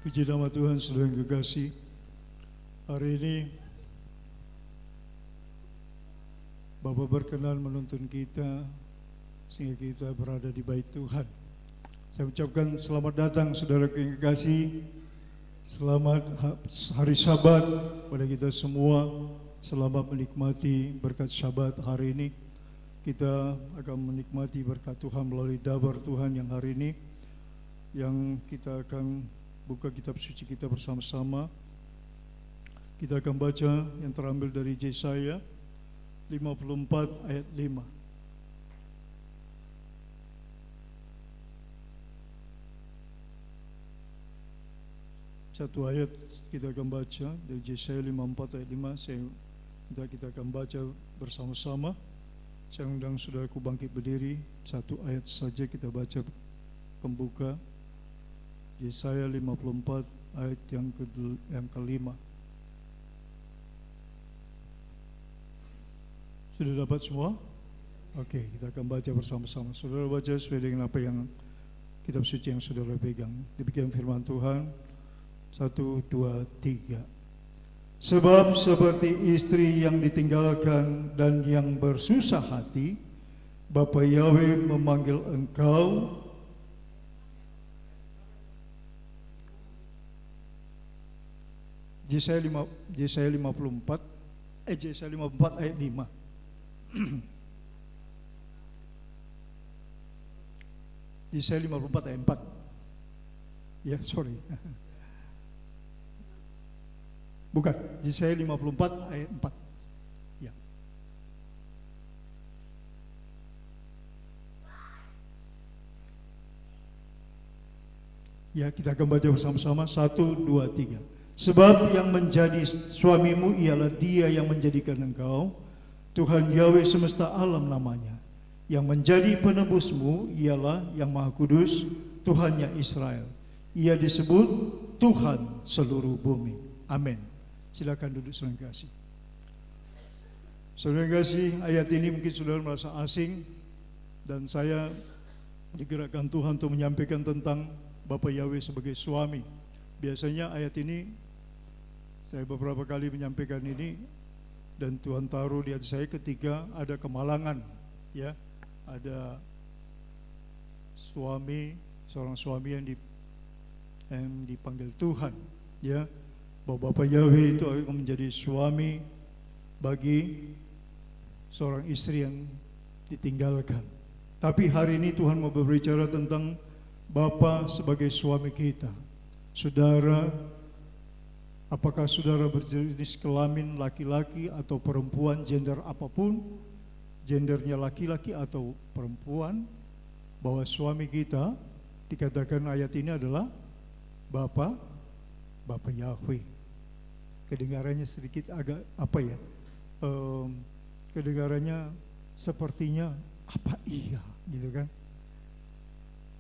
Puji nama Tuhan, saudara yang kekasih. Hari ini Bapak berkenan menuntun kita sehingga kita berada di bait Tuhan. Saya ucapkan selamat datang saudara yang kekasih. Selamat hari Sabat pada kita semua. Selamat menikmati berkat Sabat hari ini. Kita akan menikmati berkat Tuhan melalui dabar Tuhan yang hari ini, yang kita akan buka kitab suci kita bersama-sama. Kita akan baca yang terambil dari Yesaya 54 ayat 5. Satu ayat kita akan baca dari Yesaya 54 ayat 5. Saya minta kita akan baca bersama-sama. Saya undang saudaraku bangkit berdiri. Satu ayat saja kita baca pembuka. Yesaya 54 ayat yang kelima. Sudah dapat semua? Oke, kita akan baca bersama-sama. Saudara baca sesuai dengan apa yang kitab suci yang saudara pegang. Demikian firman Tuhan. 1, 2, 3. Sebab seperti istri yang ditinggalkan dan yang bersusah hati, Bapa Yahweh memanggil engkau Yesaya 54 ayat 5. Yesaya 54 ayat 4. Ya, sorry. Bukan, Yesaya 54 ayat 4. Ya. Ya, kita akan baca bersama-sama. 1, 2, 3. Sebab yang menjadi suamimu ialah Dia yang menjadikan engkau, Tuhan Yahweh semesta alam namanya. Yang menjadi penebusmu ialah Yang Maha Kudus, Tuhannya Israel. Ia disebut Tuhan seluruh bumi. Amin. Silakan duduk saudara yang kasih. Saudara yang kasih, ayat ini mungkin saudara merasa asing, dan saya digerakkan Tuhan untuk menyampaikan tentang Bapa Yahweh sebagai suami. Biasanya ayat ini saya beberapa kali menyampaikan ini, dan Tuhan taruh di hati saya ketika ada kemalangan, ya, ada suami, seorang suami yang dipanggil Tuhan, ya, bahwa Bapa Yahweh itu akan menjadi suami bagi seorang istri yang ditinggalkan. Tapi hari ini Tuhan mau berbicara tentang Bapa sebagai suami kita. Saudara, apakah saudara berjenis kelamin laki-laki atau perempuan, gender apapun, gendernya laki-laki atau perempuan, bahwa suami kita dikatakan ayat ini adalah Bapa Yahweh. Kedengarannya sedikit agak kedengarannya sepertinya apa iya gitu kan.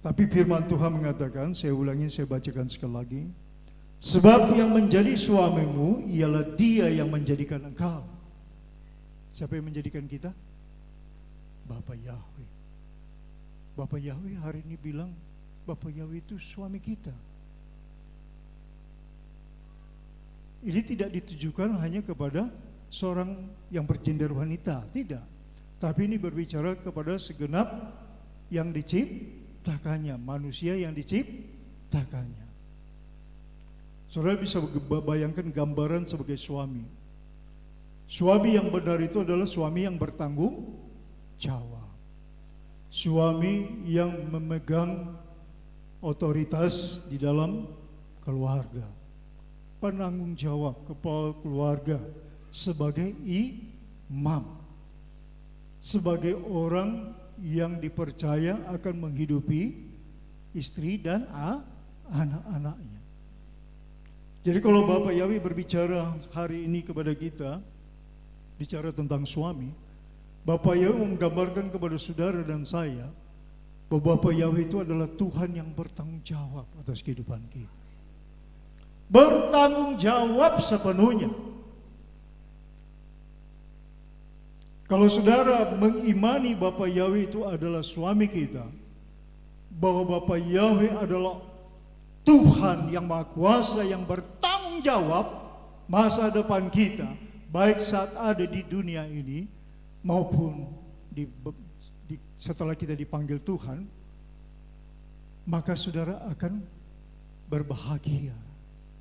Tapi firman Tuhan mengatakan, saya ulangi, saya bacakan sekali lagi. Sebab yang menjadi suamimu ialah Dia yang menjadikan engkau. Siapa yang menjadikan kita? Bapa Yahweh. Bapa Yahweh hari ini bilang Bapa Yahweh itu suami kita. Ini tidak ditujukan hanya kepada seorang yang bergender wanita, tidak. Tapi ini berbicara kepada segenap yang diciptakannya, manusia yang diciptakannya. Saudara bisa bayangkan gambaran sebagai suami. Suami yang benar itu adalah suami yang bertanggung jawab. Suami yang memegang otoritas di dalam keluarga. Penanggung jawab kepala keluarga sebagai imam, sebagai orang yang dipercaya akan menghidupi istri dan anak-anaknya. Jadi kalau Bapak Yahweh berbicara hari ini kepada kita, bicara tentang suami, Bapak Yahweh menggambarkan kepada saudara dan saya bahwa Bapak Yahweh itu adalah Tuhan yang bertanggung jawab atas kehidupan kita. Bertanggung jawab sepenuhnya. Kalau saudara mengimani Bapa Yahweh itu adalah suami kita, bahwa Bapa Yahweh adalah Tuhan yang Maha Kuasa yang bertanggung jawab masa depan kita, baik saat ada di dunia ini maupun setelah kita dipanggil Tuhan, maka saudara akan berbahagia.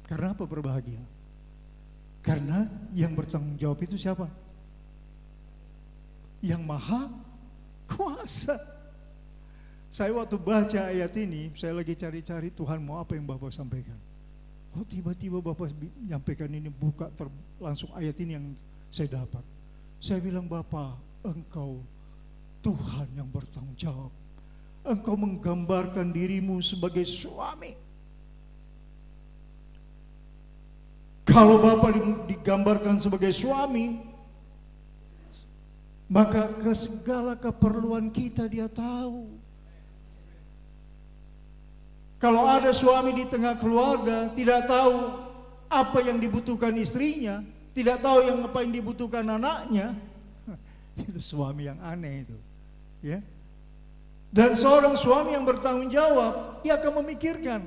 Karena apa berbahagia? Karena yang bertanggung jawab itu siapa? Yang Maha Kuasa. Saya waktu baca ayat ini, saya lagi cari-cari Tuhan mau apa yang Bapak sampaikan. Oh tiba-tiba Bapak menyampaikan ini, buka langsung ayat ini yang saya dapat. Saya bilang, Bapak, Engkau Tuhan yang bertanggung jawab. Engkau menggambarkan dirimu sebagai suami. Kalau Bapak digambarkan sebagai suami, maka ke segala keperluan kita Dia tahu. Kalau ada suami di tengah keluarga tidak tahu apa yang dibutuhkan istrinya, tidak tahu apa yang dibutuhkan anaknya, itu suami yang aneh itu, ya. Dan seorang suami yang bertanggung jawab, dia akan memikirkan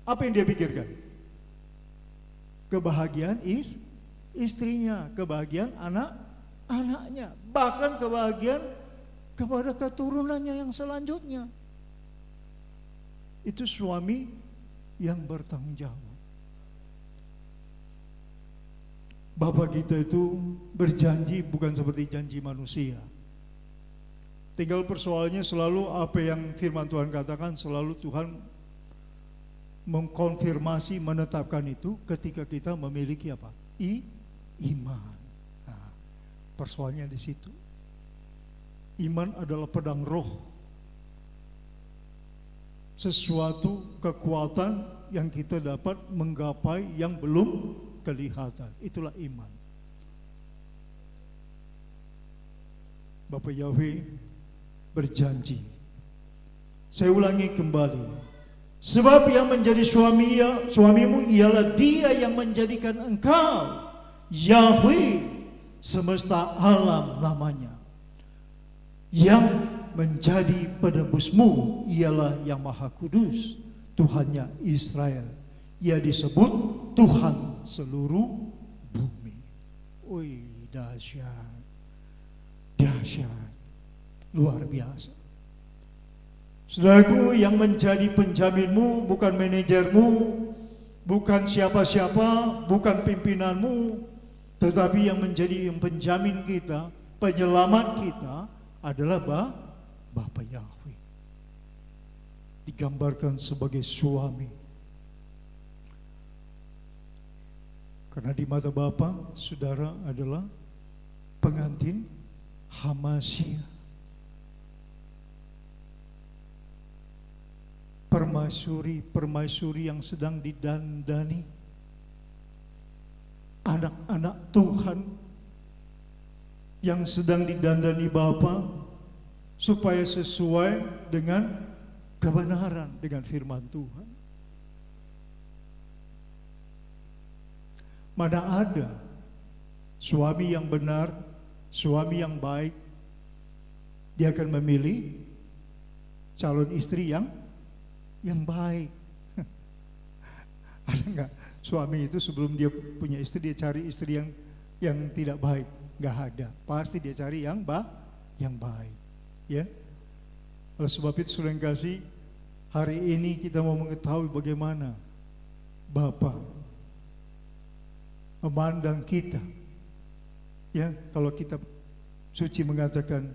apa yang dia pikirkan. Kebahagiaan istrinya, kebahagiaan anak-anaknya, bahkan kebahagiaan kepada keturunannya yang selanjutnya. Itu suami yang bertanggung jawab. Bapak kita itu berjanji bukan seperti janji manusia. Tinggal persoalannya selalu apa yang firman Tuhan katakan, selalu Tuhan mengkonfirmasi, menetapkan itu ketika kita memiliki apa? Iman. Nah, persoalannya di situ. Iman adalah pedang roh. Sesuatu kekuatan yang kita dapat menggapai yang belum kelihatan. Itulah iman. Bapak Yahweh berjanji. Saya ulangi kembali. Sebab yang menjadi suamimu ialah Dia yang menjadikan engkau Yahweh, semesta alam namanya. Yang menjadi penebusmu ialah yang Maha Kudus, Tuhannya Israel. Ia disebut Tuhan seluruh bumi. Wih, dahsyat. Dahsyat. Luar biasa. Saudaraku, yang menjadi penjaminmu bukan manajermu, bukan siapa-siapa, bukan pimpinanmu, tetapi yang menjadi penjamin kita, penyelamat kita adalah Bapa Yahweh. Digambarkan sebagai suami. Karena di mata Bapa, saudara adalah pengantin Hamasia. Permaisuri yang sedang didandani. Anak-anak Tuhan yang sedang didandani Bapa supaya sesuai dengan kebenaran, dengan firman Tuhan. Mana ada suami yang benar, suami yang baik, dia akan memilih calon istri yang baik. Ada enggak suami itu sebelum dia punya istri dia cari istri yang tidak baik? Enggak ada. Pasti dia cari yang baik. Ya, oleh sebab itu saudara yang kasih, hari ini kita mau mengetahui bagaimana Bapa memandang kita. Ya, kalau kitab suci mengatakan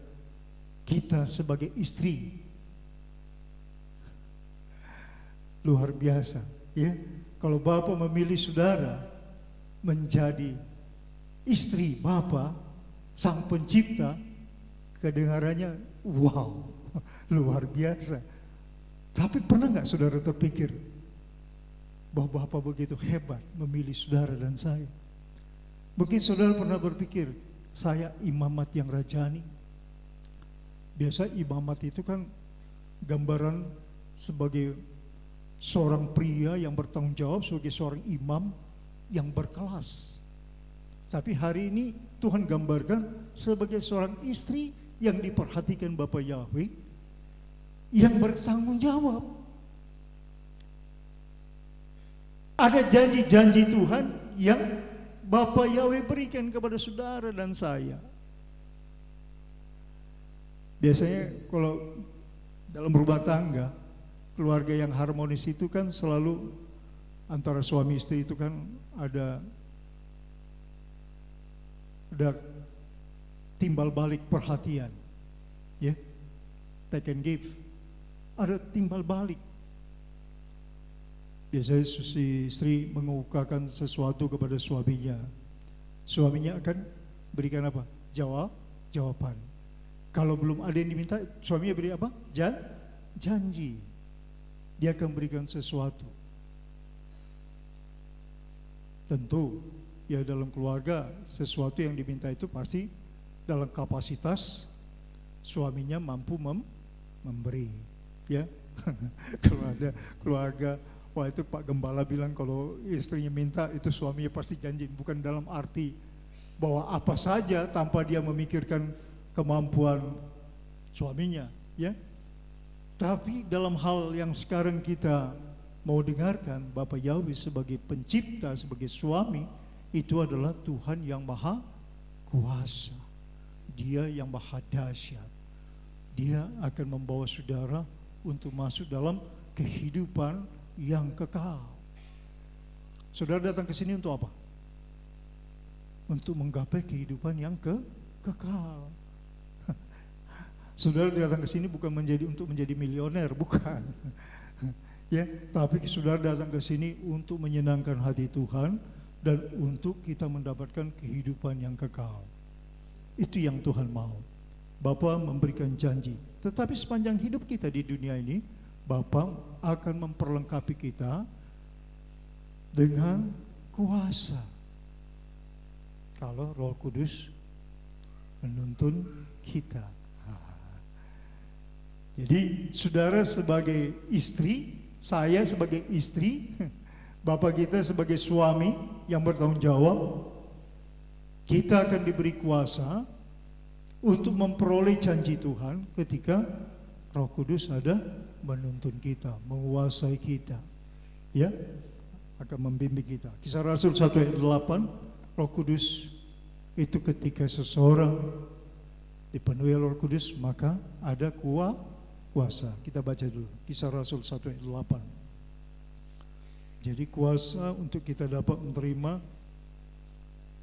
kita sebagai istri, luar biasa. Ya, kalau Bapa memilih saudara menjadi istri Bapa, Sang Pencipta, kedengarannya wow, luar biasa. Tapi pernah nggak saudara terpikir bahwa Bapa begitu hebat memilih saudara dan saya? Mungkin saudara pernah berpikir, saya imamat yang rajani. Biasa imamat itu kan gambaran sebagai seorang pria yang bertanggung jawab sebagai seorang imam yang berkelas. Tapi hari ini Tuhan gambarkan sebagai seorang istri yang diperhatikan Bapa Yahweh, yang bertanggung jawab. Ada janji-janji Tuhan yang Bapa Yahweh berikan kepada saudara dan saya. Biasanya kalau dalam rumah tangga, keluarga yang harmonis itu kan selalu antara suami istri itu kan ada timbal balik perhatian, ya, take and give, ada timbal balik. Biasanya si istri mengemukakan sesuatu kepada suaminya, suaminya akan berikan apa? Jawaban. Kalau belum ada yang diminta, suaminya beri apa? Janji. Dia akan berikan sesuatu. Tentu, ya dalam keluarga sesuatu yang diminta itu pasti dalam kapasitas suaminya mampu memberi, ya. Kalau ada keluarga, wah itu Pak Gembala bilang kalau istrinya minta itu suaminya pasti janji, bukan dalam arti bahwa apa saja tanpa dia memikirkan kemampuan suaminya, ya. Tapi dalam hal yang sekarang kita mau dengarkan, Bapak Yahweh sebagai pencipta, sebagai suami, itu adalah Tuhan yang maha kuasa. Dia yang maha dahsyat. Dia akan membawa saudara untuk masuk dalam kehidupan yang kekal. Saudara datang ke sini untuk apa? Untuk menggapai kehidupan yang kekal. Saudara datang ke sini bukan untuk menjadi milioner, bukan. Ya, tapi saudara datang ke sini untuk menyenangkan hati Tuhan dan untuk kita mendapatkan kehidupan yang kekal. Itu yang Tuhan mau. Bapa memberikan janji. Tetapi sepanjang hidup kita di dunia ini, Bapa akan memperlengkapi kita dengan kuasa. Kalau Roh Kudus menuntun kita. Jadi saudara sebagai istri, saya sebagai istri, Bapak kita sebagai suami yang bertanggung jawab, kita akan diberi kuasa untuk memperoleh janji Tuhan ketika Roh Kudus ada menuntun kita, menguasai kita, ya, akan membimbing kita. Kisah Rasul 1 ayat 8, Roh Kudus itu ketika seseorang dipenuhi Roh Kudus maka ada kuasa. Kita baca dulu Kisah Rasul 1 ayat 8. Jadi kuasa untuk kita dapat menerima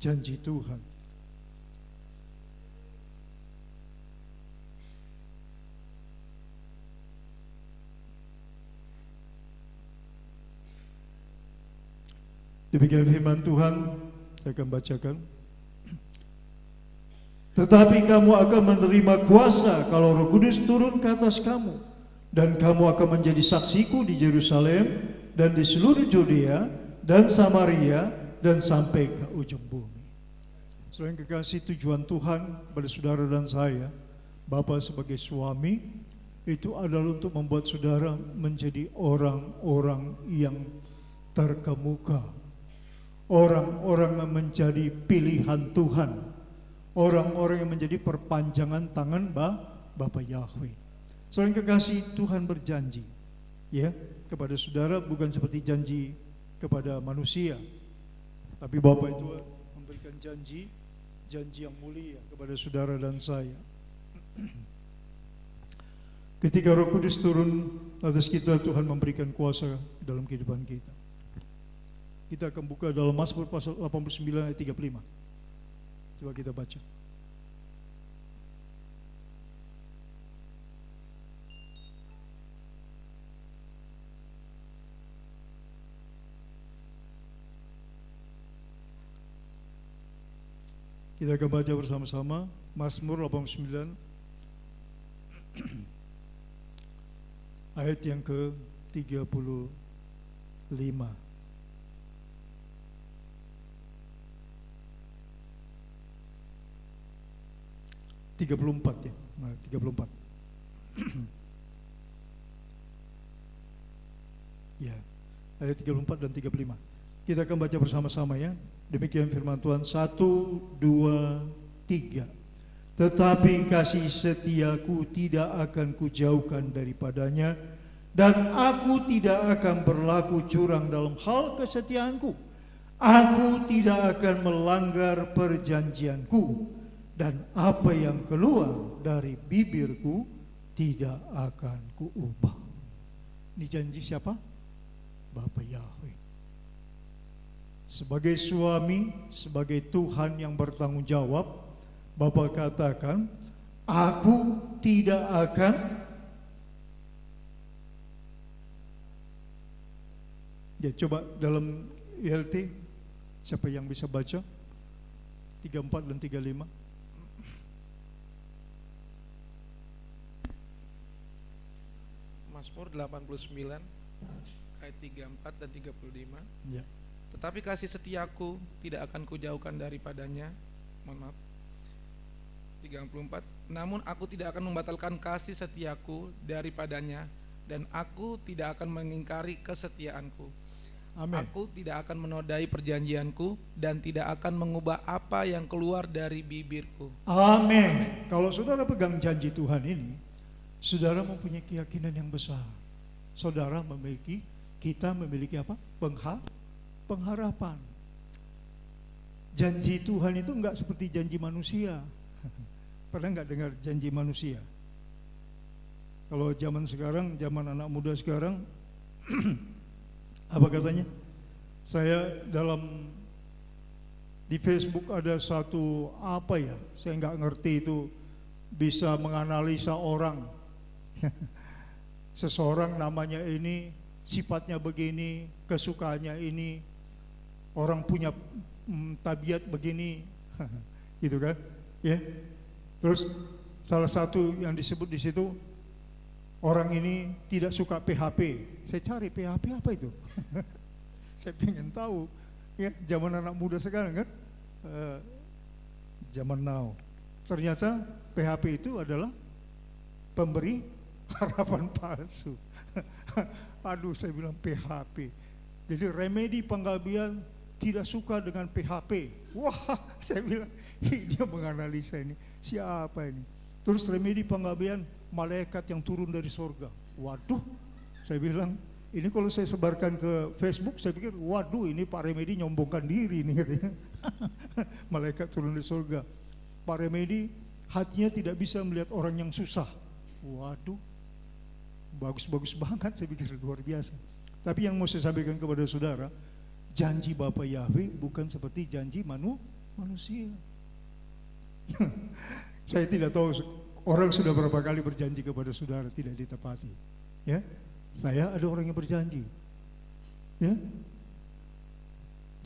janji Tuhan. Demikian firman Tuhan, saya akan bacakan. Tetapi kamu akan menerima kuasa kalau Roh Kudus turun ke atas kamu, dan kamu akan menjadi saksiku di Yerusalem dan di seluruh Judea dan Samaria dan sampai ke ujung bumi. Selain kekasih, tujuan Tuhan pada saudara dan saya, Bapak sebagai suami, itu adalah untuk membuat saudara menjadi orang-orang yang terkemuka, orang-orang yang menjadi pilihan Tuhan, orang-orang yang menjadi perpanjangan tangan Bapa Yahweh. Selain kekasih, Tuhan berjanji, ya, kepada saudara bukan seperti janji kepada manusia, tapi Bapa itu memberikan janji yang mulia kepada saudara dan saya. Ketika Roh Kudus turun atas kita, Tuhan memberikan kuasa dalam kehidupan kita. Kita akan buka dalam Mazmur pasal 89 ayat 35. Coba kita baca. Kita akan baca bersama-sama Mazmur 89 ayat yang ke-35. 34 ya, 34. Ya, ayat 34 dan 35. Kita akan baca bersama-sama ya. Demikian firman Tuhan. 1, 2, 3. Tetapi kasih setiaku tidak akan kujauhkan daripadanya, dan aku tidak akan berlaku curang dalam hal kesetiaanku. Aku tidak akan melanggar perjanjianku, dan apa yang keluar dari bibirku tidak akan kuubah. Ini janji siapa? Bapa Yahweh. Sebagai suami, sebagai Tuhan yang bertanggung jawab, Bapa katakan, aku tidak akan ya, coba dalam ILT siapa yang bisa baca 34 dan 35? Mazmur 89 ayat 34 dan 35. Ya. Tetapi kasih setiaku tidak akan kujauhkan daripadanya. Mohon maaf. 34. Namun aku tidak akan membatalkan kasih setiaku daripadanya, dan aku tidak akan mengingkari kesetiaanku. Amin. Aku tidak akan menodai perjanjianku dan tidak akan mengubah apa yang keluar dari bibirku. Amin. Kalau saudara pegang janji Tuhan ini, saudara mempunyai keyakinan yang besar. Saudara memiliki, kita memiliki apa? Pengharapan. Janji Tuhan itu enggak seperti janji manusia. Pernah enggak dengar janji manusia? Kalau zaman sekarang, zaman anak muda sekarang, apa katanya? Saya di Facebook ada satu apa ya? Saya enggak ngerti itu, bisa menganalisa orang. Seseorang namanya ini, sifatnya begini, kesukaannya ini, orang punya tabiat begini, gitu kan? Ya. Terus salah satu yang disebut di situ, orang ini tidak suka PHP. Saya cari PHP apa itu? Saya pengen tahu. Ya, zaman anak muda sekarang kan, zaman now. Ternyata PHP itu adalah pemberi harapan palsu. Aduh, saya bilang PHP. Jadi remedi penggabian tidak suka dengan PHP. Wah, saya bilang dia menganalisa ini. Siapa ini? Terus remedi penggabian malaikat yang turun dari sorga. Waduh, saya bilang ini kalau saya sebarkan ke Facebook, saya pikir waduh ini Pak Remedi nyombongkan diri nih katanya. Malaikat turun dari sorga. Pak Remedi hatinya tidak bisa melihat orang yang susah. Waduh, bagus-bagus banget, saya pikir luar biasa. Tapi yang mau saya sampaikan kepada saudara, janji Bapa Yahweh bukan seperti janji manusia. Saya tidak tahu orang sudah berapa kali berjanji kepada saudara tidak ditepati. Ya, saya ada orang yang berjanji. Ya,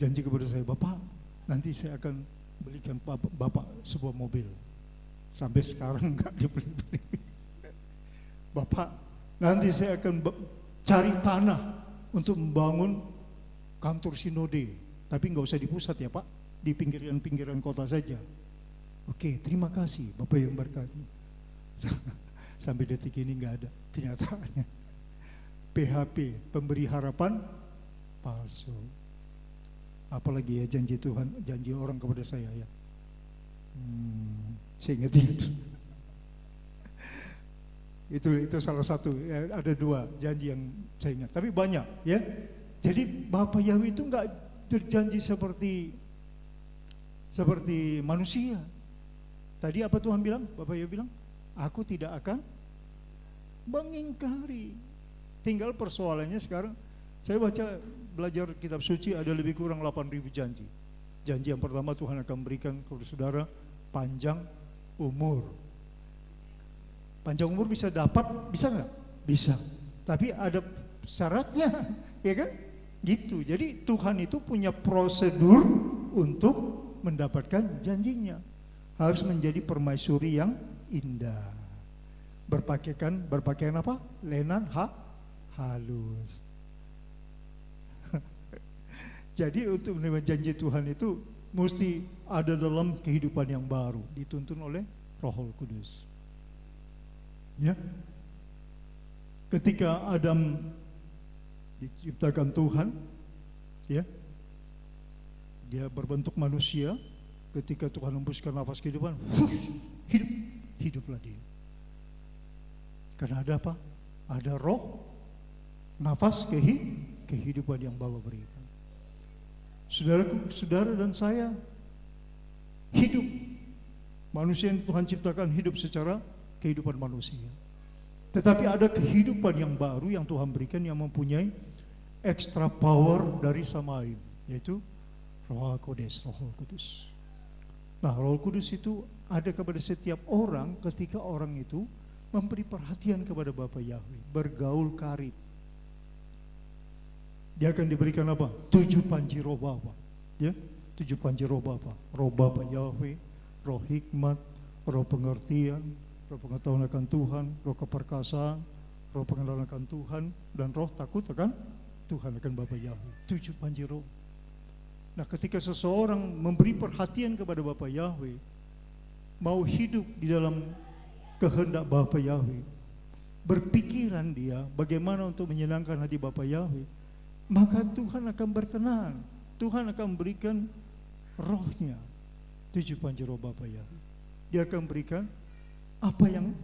janji kepada saya, Bapak, nanti saya akan belikan Bapak sebuah mobil. Sampai sekarang enggak dibeli. Bapak, nanti saya akan cari tanah untuk membangun kantor sinode, tapi nggak usah di pusat ya Pak, di pinggiran-pinggiran kota saja. Oke, terima kasih Bapak yang berkati. Sampai detik ini nggak ada kenyataannya. PHP, pemberi harapan palsu. Apalagi ya janji Tuhan, janji orang kepada saya ya. Saya ingat itu salah satu, ya, ada dua janji yang saya ingat, tapi banyak ya. Jadi Bapa Yahweh itu enggak berjanji seperti manusia. Tadi apa Tuhan bilang? Bapa Yahweh bilang, aku tidak akan mengingkari. Tinggal persoalannya sekarang, saya belajar kitab suci ada lebih kurang 8.000 janji. Janji yang pertama Tuhan akan berikan kepada saudara panjang umur. Panjang umur bisa dapat, bisa nggak? Bisa. Tapi ada syaratnya, ya kan? Gitu. Jadi Tuhan itu punya prosedur untuk mendapatkan janjinya. Harus menjadi permaisuri yang indah. Berpakaian apa? Lenan halus. Jadi untuk menerima janji Tuhan itu mesti ada dalam kehidupan yang baru, dituntun oleh Roh Kudus. Ya. Ketika Adam diciptakan Tuhan, ya, dia berbentuk manusia. Ketika Tuhan hembuskan nafas kehidupan, hiduplah dia. Karena ada apa? Ada roh nafas kehidupan yang Bapa berikan. Saudaraku, saudara dan saya hidup. Manusia yang Tuhan ciptakan hidup secara kehidupan manusia. Tetapi ada kehidupan yang baru yang Tuhan berikan yang mempunyai extra power dari Samaim, yaitu Roh Kudus, Roh Kudus. Nah, Roh Kudus itu ada kepada setiap orang ketika orang itu memberi perhatian kepada Bapa Yahweh, bergaul karib. Dia akan diberikan apa? 7 panji roh Bapa. Ya, 7 panji roh Bapa. Roh Bapa Yahweh, roh hikmat, roh pengertian, roh pengetahuan akan Tuhan, roh keperkasaan, roh pengenalan akan Tuhan, dan roh takut akan Tuhan, akan Bapa Yahweh. 7 panji roh. Nah, ketika seseorang memberi perhatian kepada Bapa Yahweh, mau hidup di dalam kehendak Bapa Yahweh, berpikiran dia bagaimana untuk menyenangkan hati Bapa Yahweh, maka Tuhan akan berkenan. Tuhan akan berikan rohnya, 7 panji roh Bapa Yahweh. Dia akan berikan apa yang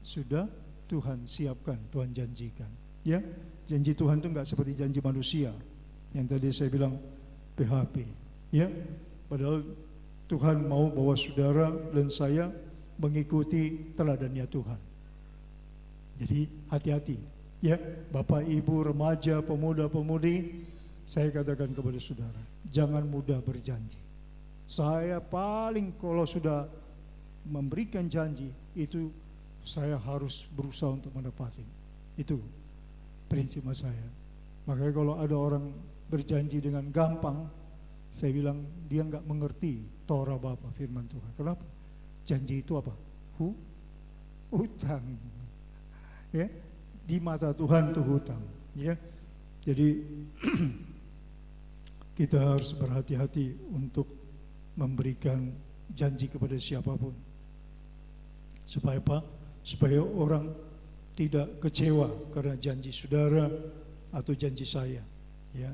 sudah Tuhan siapkan, Tuhan janjikan. Ya, janji Tuhan itu enggak seperti janji manusia yang tadi saya bilang PHP. Ya, padahal Tuhan mau bahwa saudara dan saya mengikuti teladannya Tuhan. Jadi hati-hati, ya, Bapak, Ibu, remaja, pemuda, pemudi, saya katakan kepada saudara, jangan mudah berjanji. Saya paling kalau sudah memberikan janji itu saya harus berusaha untuk menepati. Itu prinsip saya. Makanya kalau ada orang berjanji dengan gampang, saya bilang dia nggak mengerti Torah Bapa, firman Tuhan. Kenapa? Janji itu apa? Hutang. Ya, di mata Tuhan itu hutang. Ya, jadi kita harus berhati-hati untuk memberikan janji kepada siapapun. Supaya apa? Supaya orang tidak kecewa karena janji saudara atau janji saya. Ya.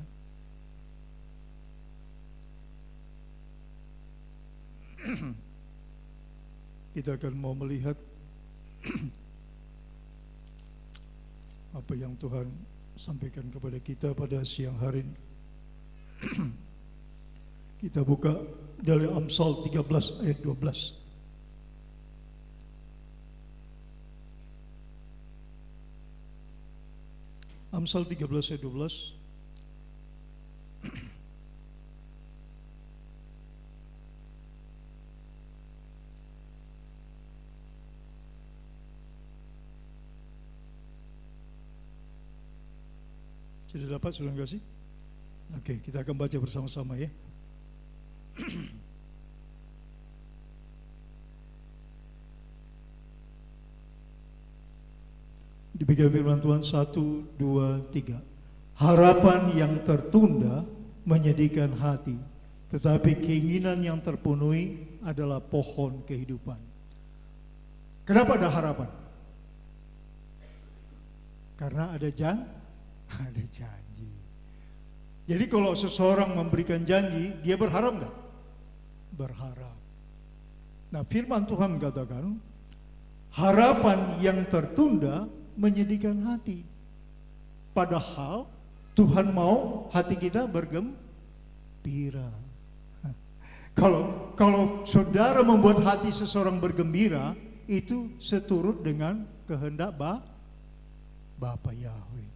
Kita akan mau melihat apa yang Tuhan sampaikan kepada kita pada siang hari ini. Kita buka dari Amsal 13 ayat 12. Amsal 13 ayat 12. Sudah dapat, sudah enggak sih? Oke, kita akan baca bersama-sama ya. Demikian firman Tuhan, 1, 2, 3. Harapan yang tertunda menyedihkan hati, tetapi keinginan yang terpenuhi adalah pohon kehidupan. Kenapa ada harapan? Karena ada janji. Jadi kalau seseorang memberikan janji, dia berharap enggak? Berharap. Nah, firman Tuhan katakan, harapan yang tertunda menyedihkan hati. Padahal Tuhan mau hati kita bergembira. Kalau saudara membuat hati seseorang bergembira, itu seturut dengan kehendak Bapa Yahweh.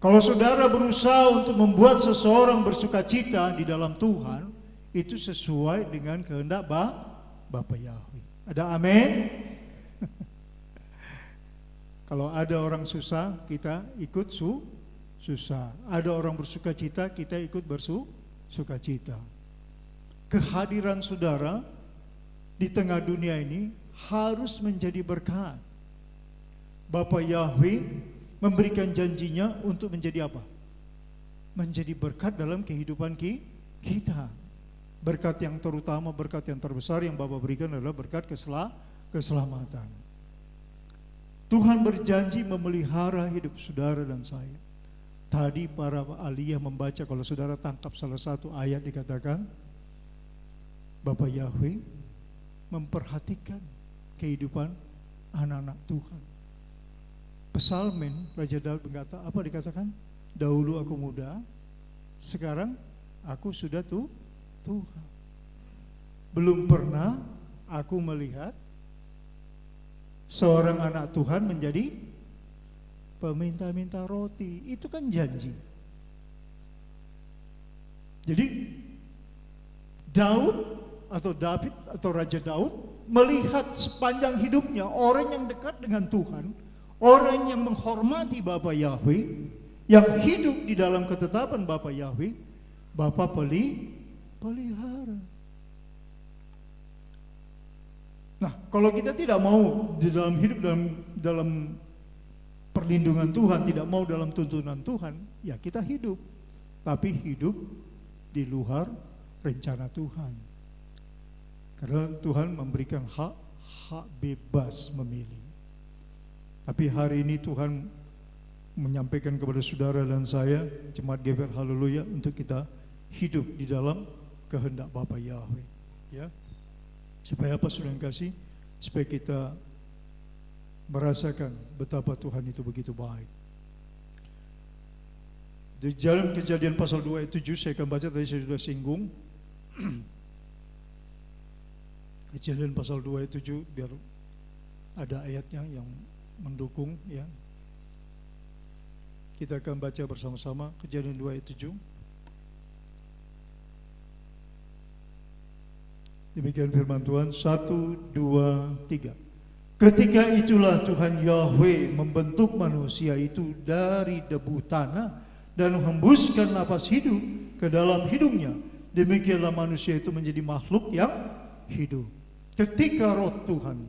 Kalau saudara berusaha untuk membuat seseorang bersukacita di dalam Tuhan, itu sesuai dengan kehendak Bapa Yahweh. Ada amin? Kalau ada orang susah, kita ikut susah. Ada orang bersukacita, kita ikut bersukacita. Kehadiran saudara di tengah dunia ini harus menjadi berkat. Bapa Yahweh memberikan janjinya untuk menjadi apa? Menjadi berkat dalam kehidupan kita. Berkat yang terutama, berkat yang terbesar yang Bapa berikan adalah berkat keselamatan. Tuhan berjanji memelihara hidup saudara dan saya. Tadi para aliyah membaca, kalau saudara tangkap salah satu ayat dikatakan, Bapa Yahweh memperhatikan kehidupan anak-anak Tuhan. Pesalmen, Raja Daud berkata, apa dikatakan? Dahulu aku muda, sekarang aku sudah tua. Belum pernah aku melihat seorang anak Tuhan menjadi peminta-minta roti. Itu kan janji. Jadi Daud atau David atau Raja Daud melihat sepanjang hidupnya orang yang dekat dengan Tuhan, orang yang menghormati Bapa Yahweh, yang hidup di dalam ketetapan Bapa Yahweh, Bapa pelihara. Nah, kalau kita tidak mau di dalam hidup dalam perlindungan Tuhan, tidak mau dalam tuntunan Tuhan, ya kita hidup, tapi hidup di luar rencana Tuhan. Karena Tuhan memberikan hak bebas memilih. Tapi hari ini Tuhan menyampaikan kepada saudara dan saya, Jemaat GBR Haleluya, untuk kita hidup di dalam kehendak Bapa Yahweh. Ya. Supaya apa, saudara yang kasih? Supaya kita merasakan betapa Tuhan itu begitu baik. Di dalam Kejadian pasal 2 ayat 7, saya akan baca, tadi saya sudah singgung. Kejadian pasal 2 ayat 7, biar ada ayatnya yang mendukung, ya. Kita akan baca bersama-sama Kejadian 2 ayat 7. Demikian firman Tuhan, 1, 2, 3. Ketika itulah Tuhan Yahweh membentuk manusia itu dari debu tanah dan menghembuskan napas hidup ke dalam hidungnya. Demikianlah manusia itu menjadi makhluk yang hidup. Ketika roh Tuhan,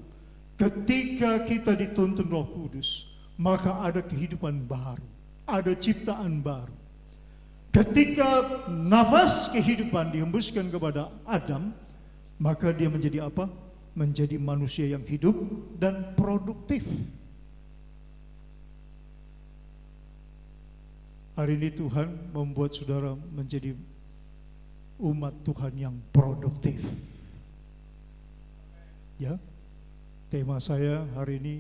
ketika kita dituntun Roh Kudus, maka ada kehidupan baru, ada ciptaan baru. Ketika nafas kehidupan dihembuskan kepada Adam, maka dia menjadi apa? Menjadi manusia yang hidup dan produktif. Hari ini Tuhan membuat saudara menjadi umat Tuhan yang produktif. Ya, tema saya hari ini,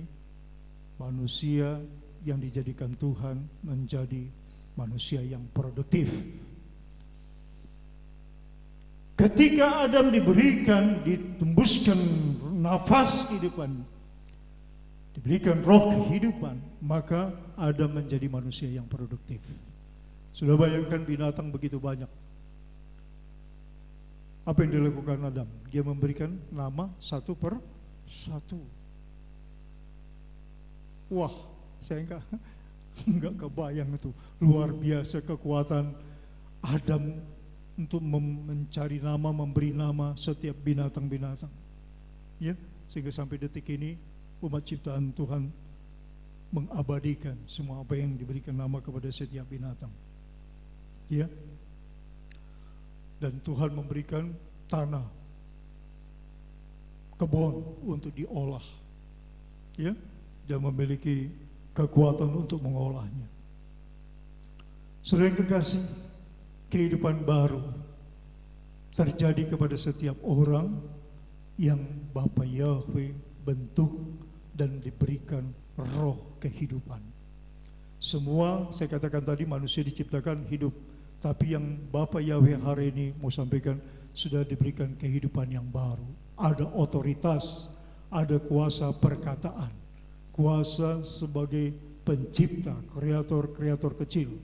manusia yang dijadikan Tuhan menjadi manusia yang produktif. Ketika Adam ditembuskan nafas kehidupan, diberikan roh kehidupan, maka Adam menjadi manusia yang produktif. Sudah bayangkan binatang begitu banyak. Apa yang dilakukan Adam? Dia memberikan nama satu per satu. Wah, saya enggak kebayang itu. Luar biasa kekuatan Adam untuk mencari nama, memberi nama setiap binatang-binatang. Ya, sehingga sampai detik ini umat ciptaan Tuhan mengabadikan semua apa yang diberikan nama kepada setiap binatang. Ya. Dan Tuhan memberikan tanah, kebun untuk diolah. Ya, dia memiliki kekuatan untuk mengolahnya. Saudara yang kekasih, kehidupan baru terjadi kepada setiap orang yang Bapa Yahweh bentuk dan diberikan roh kehidupan. Semua saya katakan tadi manusia diciptakan hidup, tapi yang Bapa Yahweh hari ini mau sampaikan sudah diberikan kehidupan yang baru. Ada otoritas, ada kuasa perkataan, kuasa sebagai pencipta, kreator kecil,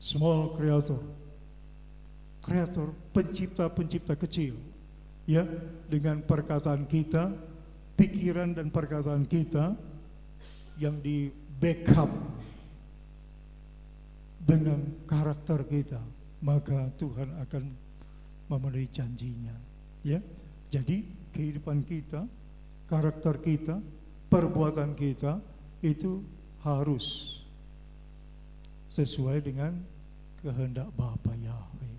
small creator, pencipta kecil, ya, dengan perkataan kita, pikiran dan perkataan kita yang di backup dengan karakter kita, maka Tuhan akan memenuhi janjinya. Ya, jadi kehidupan kita, karakter kita, perbuatan kita itu harus sesuai dengan kehendak Bapa Yahweh.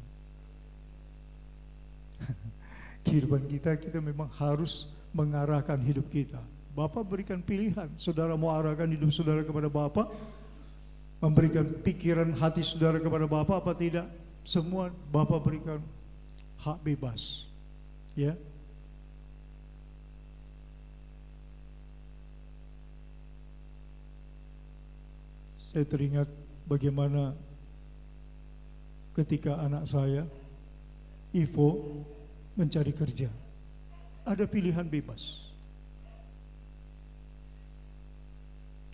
Kehidupan kita memang harus mengarahkan hidup kita. Bapa berikan pilihan, saudara mau arahkan hidup saudara kepada Bapa, memberikan pikiran hati saudara kepada Bapa apa tidak? Semua Bapa berikan hak bebas. Ya. Saya teringat bagaimana ketika anak saya, Ivo, mencari kerja. Ada pilihan bebas.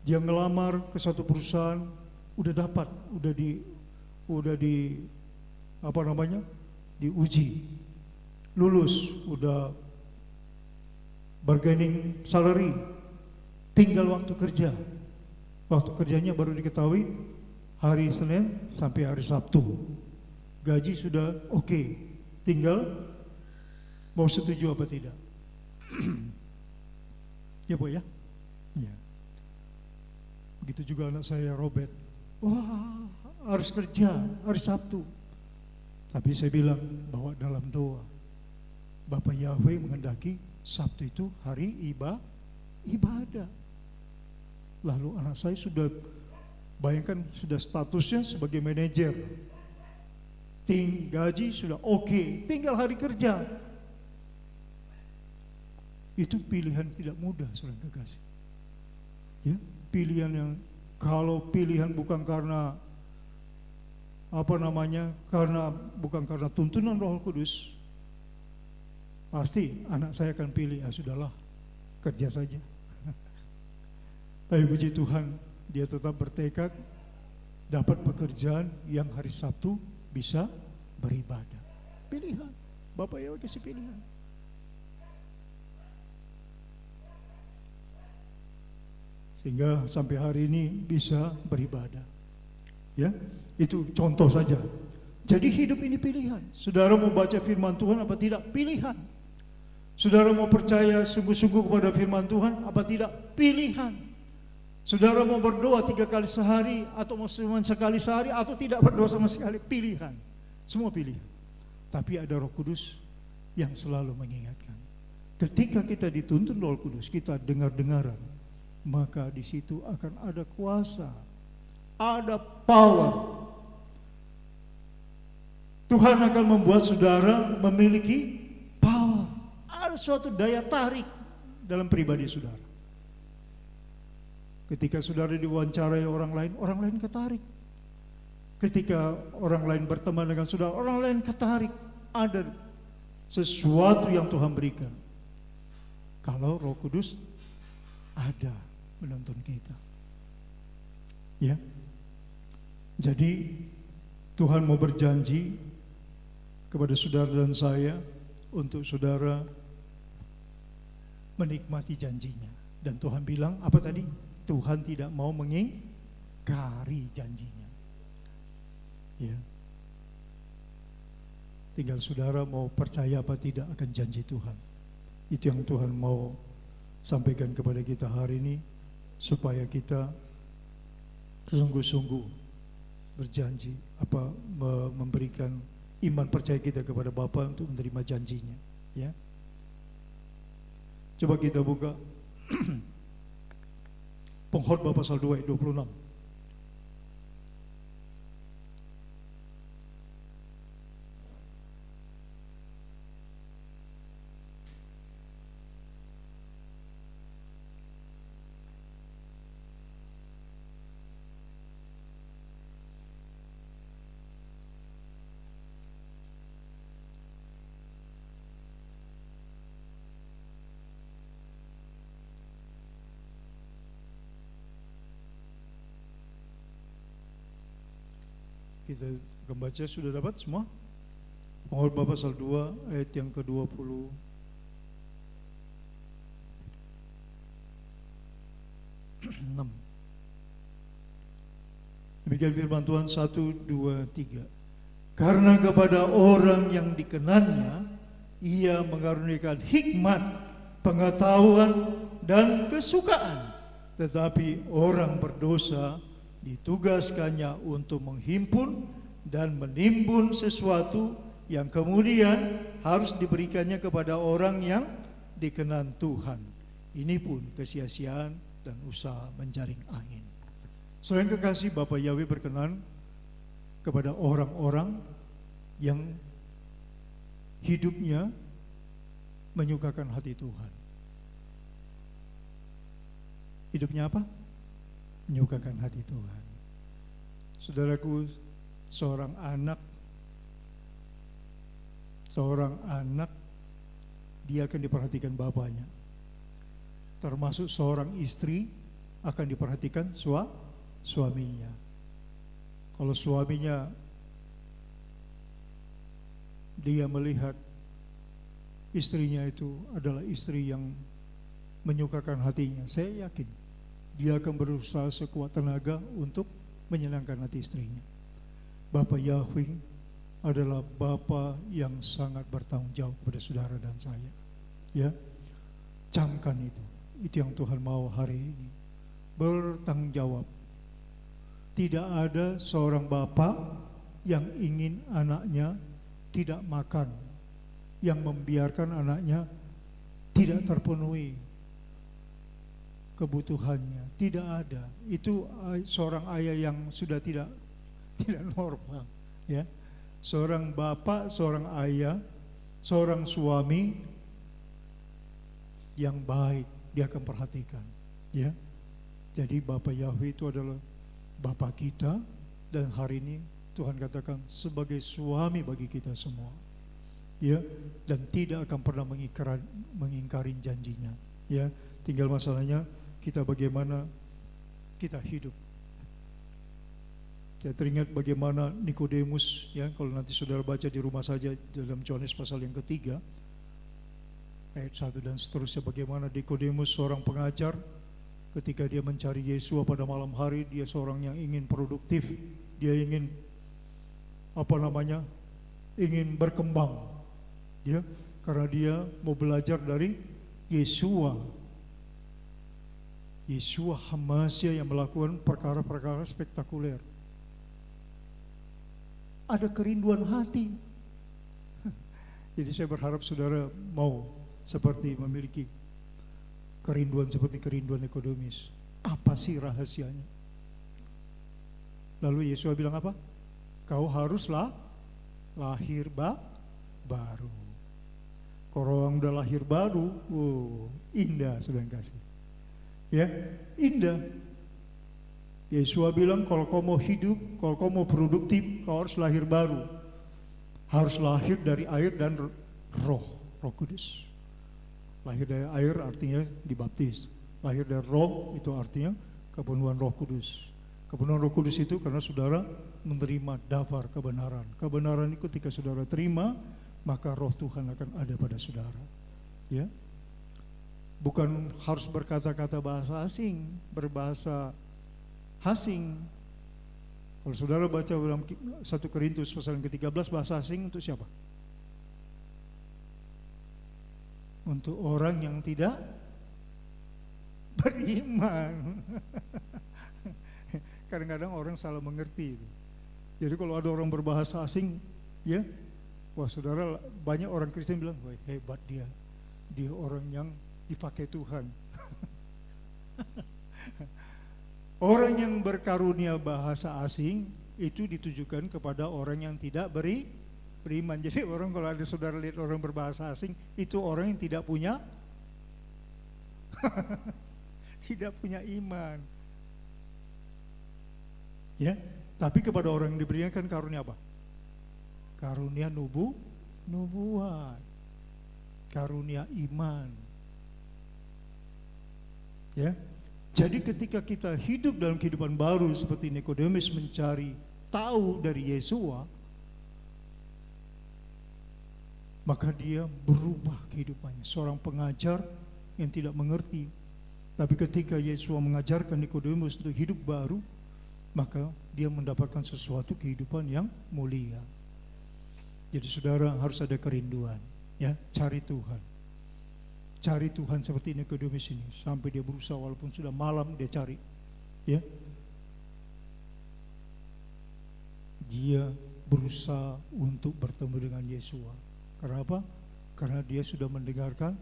Dia ngelamar ke satu perusahaan, udah dapat, udah di apa namanya, diuji, lulus, udah bargaining salary, tinggal waktu kerja. Waktu kerjanya baru diketahui hari Senin sampai hari Sabtu. Gaji sudah oke, tinggal mau setuju apa tidak. Ya Bu ya? Ya. Begitu juga anak saya Robert. Wah, harus kerja hari Sabtu. Tapi saya bilang bahwa dalam doa, Bapak Yahweh menghendaki Sabtu itu hari ibadah. Lalu anak saya sudah, bayangkan sudah statusnya sebagai manajer, gaji sudah oke, tinggal hari kerja. Itu pilihan tidak mudah, saudara kekasih. Ya, pilihan yang kalau pilihan bukan karena apa namanya, bukan karena tuntunan Roh Kudus, pasti anak saya akan pilih, sudahlah, kerja saja. Tapi puji Tuhan, dia tetap bertekad dapat pekerjaan yang hari Sabtu bisa beribadah. Pilihan, Bapak Yahweh kasih pilihan. Sehingga sampai hari ini bisa beribadah. Ya, itu contoh saja. Jadi hidup ini pilihan. Saudara mau baca firman Tuhan apa tidak? Pilihan. Saudara mau percaya sungguh-sungguh kepada firman Tuhan apa tidak? Pilihan. Saudara mau berdoa 3 kali sehari atau mau cuma sekali sehari atau tidak berdoa sama sekali, pilihan. Semua pilihan. Tapi ada Roh Kudus yang selalu mengingatkan. Ketika kita dituntun Roh Kudus, kita dengar-dengaran, maka di situ akan ada kuasa, ada power. Tuhan akan membuat saudara memiliki power. Ada suatu daya tarik dalam pribadi saudara. Ketika saudara diwawancarai orang lain ketarik. Ketika orang lain berteman dengan saudara, orang lain ketarik. Ada sesuatu yang Tuhan berikan. Kalau Roh Kudus ada menuntun kita. Ya. Jadi Tuhan mau berjanji kepada saudara dan saya untuk saudara menikmati janjinya. Dan Tuhan bilang apa tadi? Tuhan tidak mau mengingkari janjinya. Ya. Tinggal saudara mau percaya apa tidak akan janji Tuhan. Itu yang Tuhan mau sampaikan kepada kita hari ini, supaya kita sungguh-sungguh berjanji memberikan iman percaya kita kepada Bapa untuk menerima janjinya. Ya. Coba kita buka Pengkhotbah pasal 2 ayat 26. Kita akan baca, sudah dapat semua? Pengkhotbah pasal 2 ayat yang ke-26. Demikian firman Tuhan, 1, 2, 3. Karena kepada orang yang dikenannya Ia mengaruniakan hikmat, pengetahuan dan kesukaan. Tetapi orang berdosa ditugaskannya untuk menghimpun dan menimbun sesuatu yang kemudian harus diberikannya kepada orang yang dikenan Tuhan. Ini pun kesia-siaan dan usaha menjaring angin. Saudara yang kekasih, Bapak Yahweh berkenan kepada orang-orang yang hidupnya menyukakan hati Tuhan. Hidupnya apa? Menyukakan hati Tuhan. Saudaraku, seorang anak dia akan diperhatikan bapaknya. Termasuk seorang istri akan diperhatikan suaminya. Kalau suaminya dia melihat istrinya itu adalah istri yang menyukakan hatinya, saya yakin dia akan berusaha sekuat tenaga untuk menyenangkan hati istrinya. Bapak Yahweh adalah Bapa yang sangat bertanggung jawab kepada saudara dan saya. Ya, camkan itu. Itu yang Tuhan mau hari ini. Bertanggung jawab. Tidak ada seorang bapak yang ingin anaknya tidak makan, yang membiarkan anaknya tidak terpenuhi kebutuhannya. Tidak ada. Itu seorang ayah yang sudah tidak normal, ya. Seorang bapak, seorang ayah, seorang suami yang baik dia akan perhatikan, ya. Jadi Bapak Yahweh itu adalah Bapak kita, dan hari ini Tuhan katakan sebagai suami bagi kita semua, ya, dan tidak akan pernah mengingkari janjinya, ya. Tinggal masalahnya kita bagaimana kita hidup. Saya teringat bagaimana Nikodemus, ya, kalau nanti saudara baca di rumah saja dalam Yohanes pasal yang ketiga ayat 1 dan seterusnya, bagaimana Nikodemus seorang pengajar, ketika dia mencari Yesua pada malam hari, dia seorang yang ingin produktif, dia ingin ingin berkembang, ya, karena dia mau belajar dari Yesua Hamasya yang melakukan perkara-perkara spektakuler. Ada kerinduan hati. Jadi saya berharap saudara mau seperti memiliki kerinduan seperti kerinduan Nikodemus. Apa sih rahasianya? Lalu Yesus bilang apa? Kau haruslah lahir baru. Kalau orang udah lahir baru, indah sudah kasih. Ya, indah. Yesus bilang kalau kau mau hidup, kalau kau mau produktif, kau harus lahir baru. Harus lahir dari air dan roh kudus. Lahir dari air artinya dibaptis. Lahir dari roh itu artinya kepenuhan roh kudus. Kepenuhan roh kudus itu karena saudara menerima daftar kebenaran. Kebenaran itu ketika saudara terima, maka roh Tuhan akan ada pada saudara. Ya. Bukan harus berkata-kata bahasa asing, berbahasa asing. Kalau saudara baca dalam 1 Korintus pasal yang ke-13, bahasa asing untuk siapa? Untuk orang yang tidak beriman. Kadang-kadang orang salah mengerti itu. Jadi kalau ada orang berbahasa asing, ya, wah saudara, banyak orang Kristen bilang, wah hebat dia orang yang dipakai Tuhan. Orang yang berkarunia bahasa asing itu ditujukan kepada orang yang tidak beriman. Jadi orang, kalau ada saudara lihat orang berbahasa asing, itu orang yang tidak punya tidak punya iman. Ya, tapi kepada orang yang diberikan karunia apa? Karunia nubuat. Karunia iman. Ya. Jadi ketika kita hidup dalam kehidupan baru seperti Nikodemus mencari tahu dari Yesua, maka dia berubah kehidupannya. Seorang pengajar yang tidak mengerti, tapi ketika Yesua mengajarkan Nikodemus untuk hidup baru, maka dia mendapatkan sesuatu kehidupan yang mulia. Jadi saudara harus ada kerinduan, ya, cari Tuhan. Cari Tuhan seperti Nikodemus ini, sampai dia berusaha walaupun sudah malam dia cari, ya. Dia berusaha untuk bertemu dengan Yesua. Kenapa? Karena dia sudah mendengarkan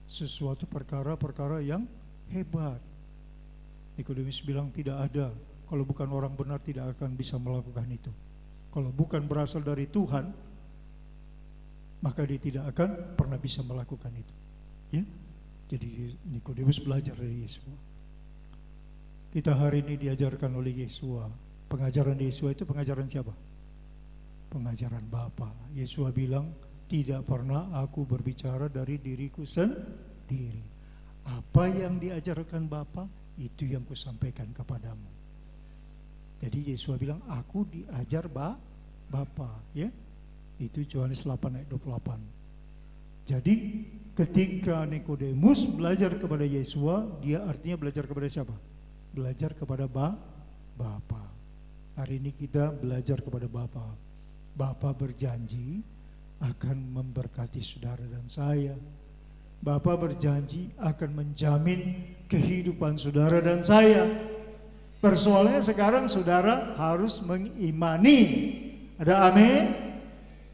sesuatu perkara-perkara yang hebat. Nikodemus bilang tidak ada, kalau bukan orang benar tidak akan bisa melakukan itu. Kalau bukan berasal dari Tuhan, maka dia tidak akan pernah bisa melakukan itu. Ya, jadi Nikodemus belajar dari Yesus. Kita hari ini diajarkan oleh Yesus Pengajaran Yesua itu pengajaran siapa? Pengajaran Bapa. Yesua bilang, tidak pernah aku berbicara dari diriku sendiri. Apa yang diajarkan Bapa, itu yang kusampaikan kepadamu. Jadi Yesua bilang, aku diajar Bapa, ya. Itu Yohanes 8 ayat 28. Jadi ketika Nikodemus belajar kepada Yesua, dia artinya belajar kepada siapa? Belajar kepada Bapa. Hari ini kita belajar kepada Bapa. Bapa berjanji akan memberkati saudara dan saya. Bapa berjanji akan menjamin kehidupan saudara dan saya. Persoalannya sekarang saudara harus mengimani. Ada amin?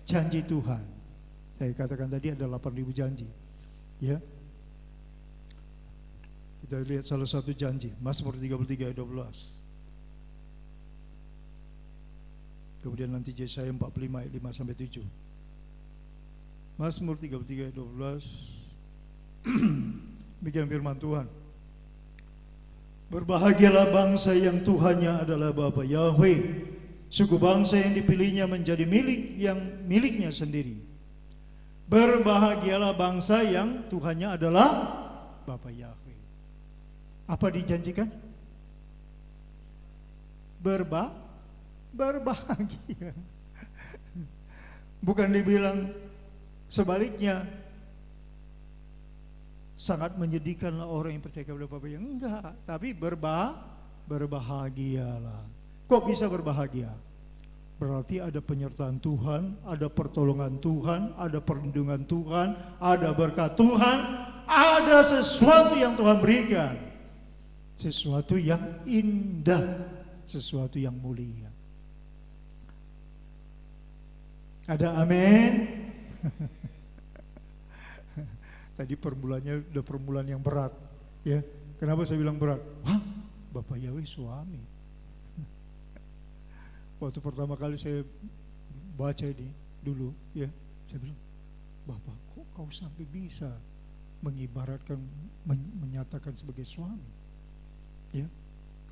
Janji Tuhan. Saya katakan tadi ada 8.000 janji. Ya. Kita lihat salah satu janji, Mazmur 33 ayat 12. Kemudian nanti Yesaya 45 ayat 5 sampai 7. Mazmur 33 ayat 12. Demikian firman Tuhan. Berbahagialah bangsa yang Tuhannya adalah Bapa Yahweh, suku bangsa yang dipilihnya menjadi miliknya sendiri. Berbahagialah bangsa yang Tuhannya adalah Bapa Yahweh. Apa dijanjikan? Berbahagia. Bukan dibilang sebaliknya, sangat menyedihkanlah orang yang percaya kepada Bapa yang enggak, tapi berbahagialah. Kok bisa berbahagia? Berarti ada penyertaan Tuhan, ada pertolongan Tuhan, ada perlindungan Tuhan, ada berkat Tuhan, ada sesuatu yang Tuhan berikan, sesuatu yang indah, sesuatu yang mulia. Ada amin? Tadi permulannya udah permulaan yang berat, ya. Kenapa saya bilang berat? Wah, Bapak Yahweh suami. Waktu pertama kali saya baca ini dulu, ya, saya bilang, Bapak, kok kau sampai bisa mengibaratkan, menyatakan sebagai suami? Ya,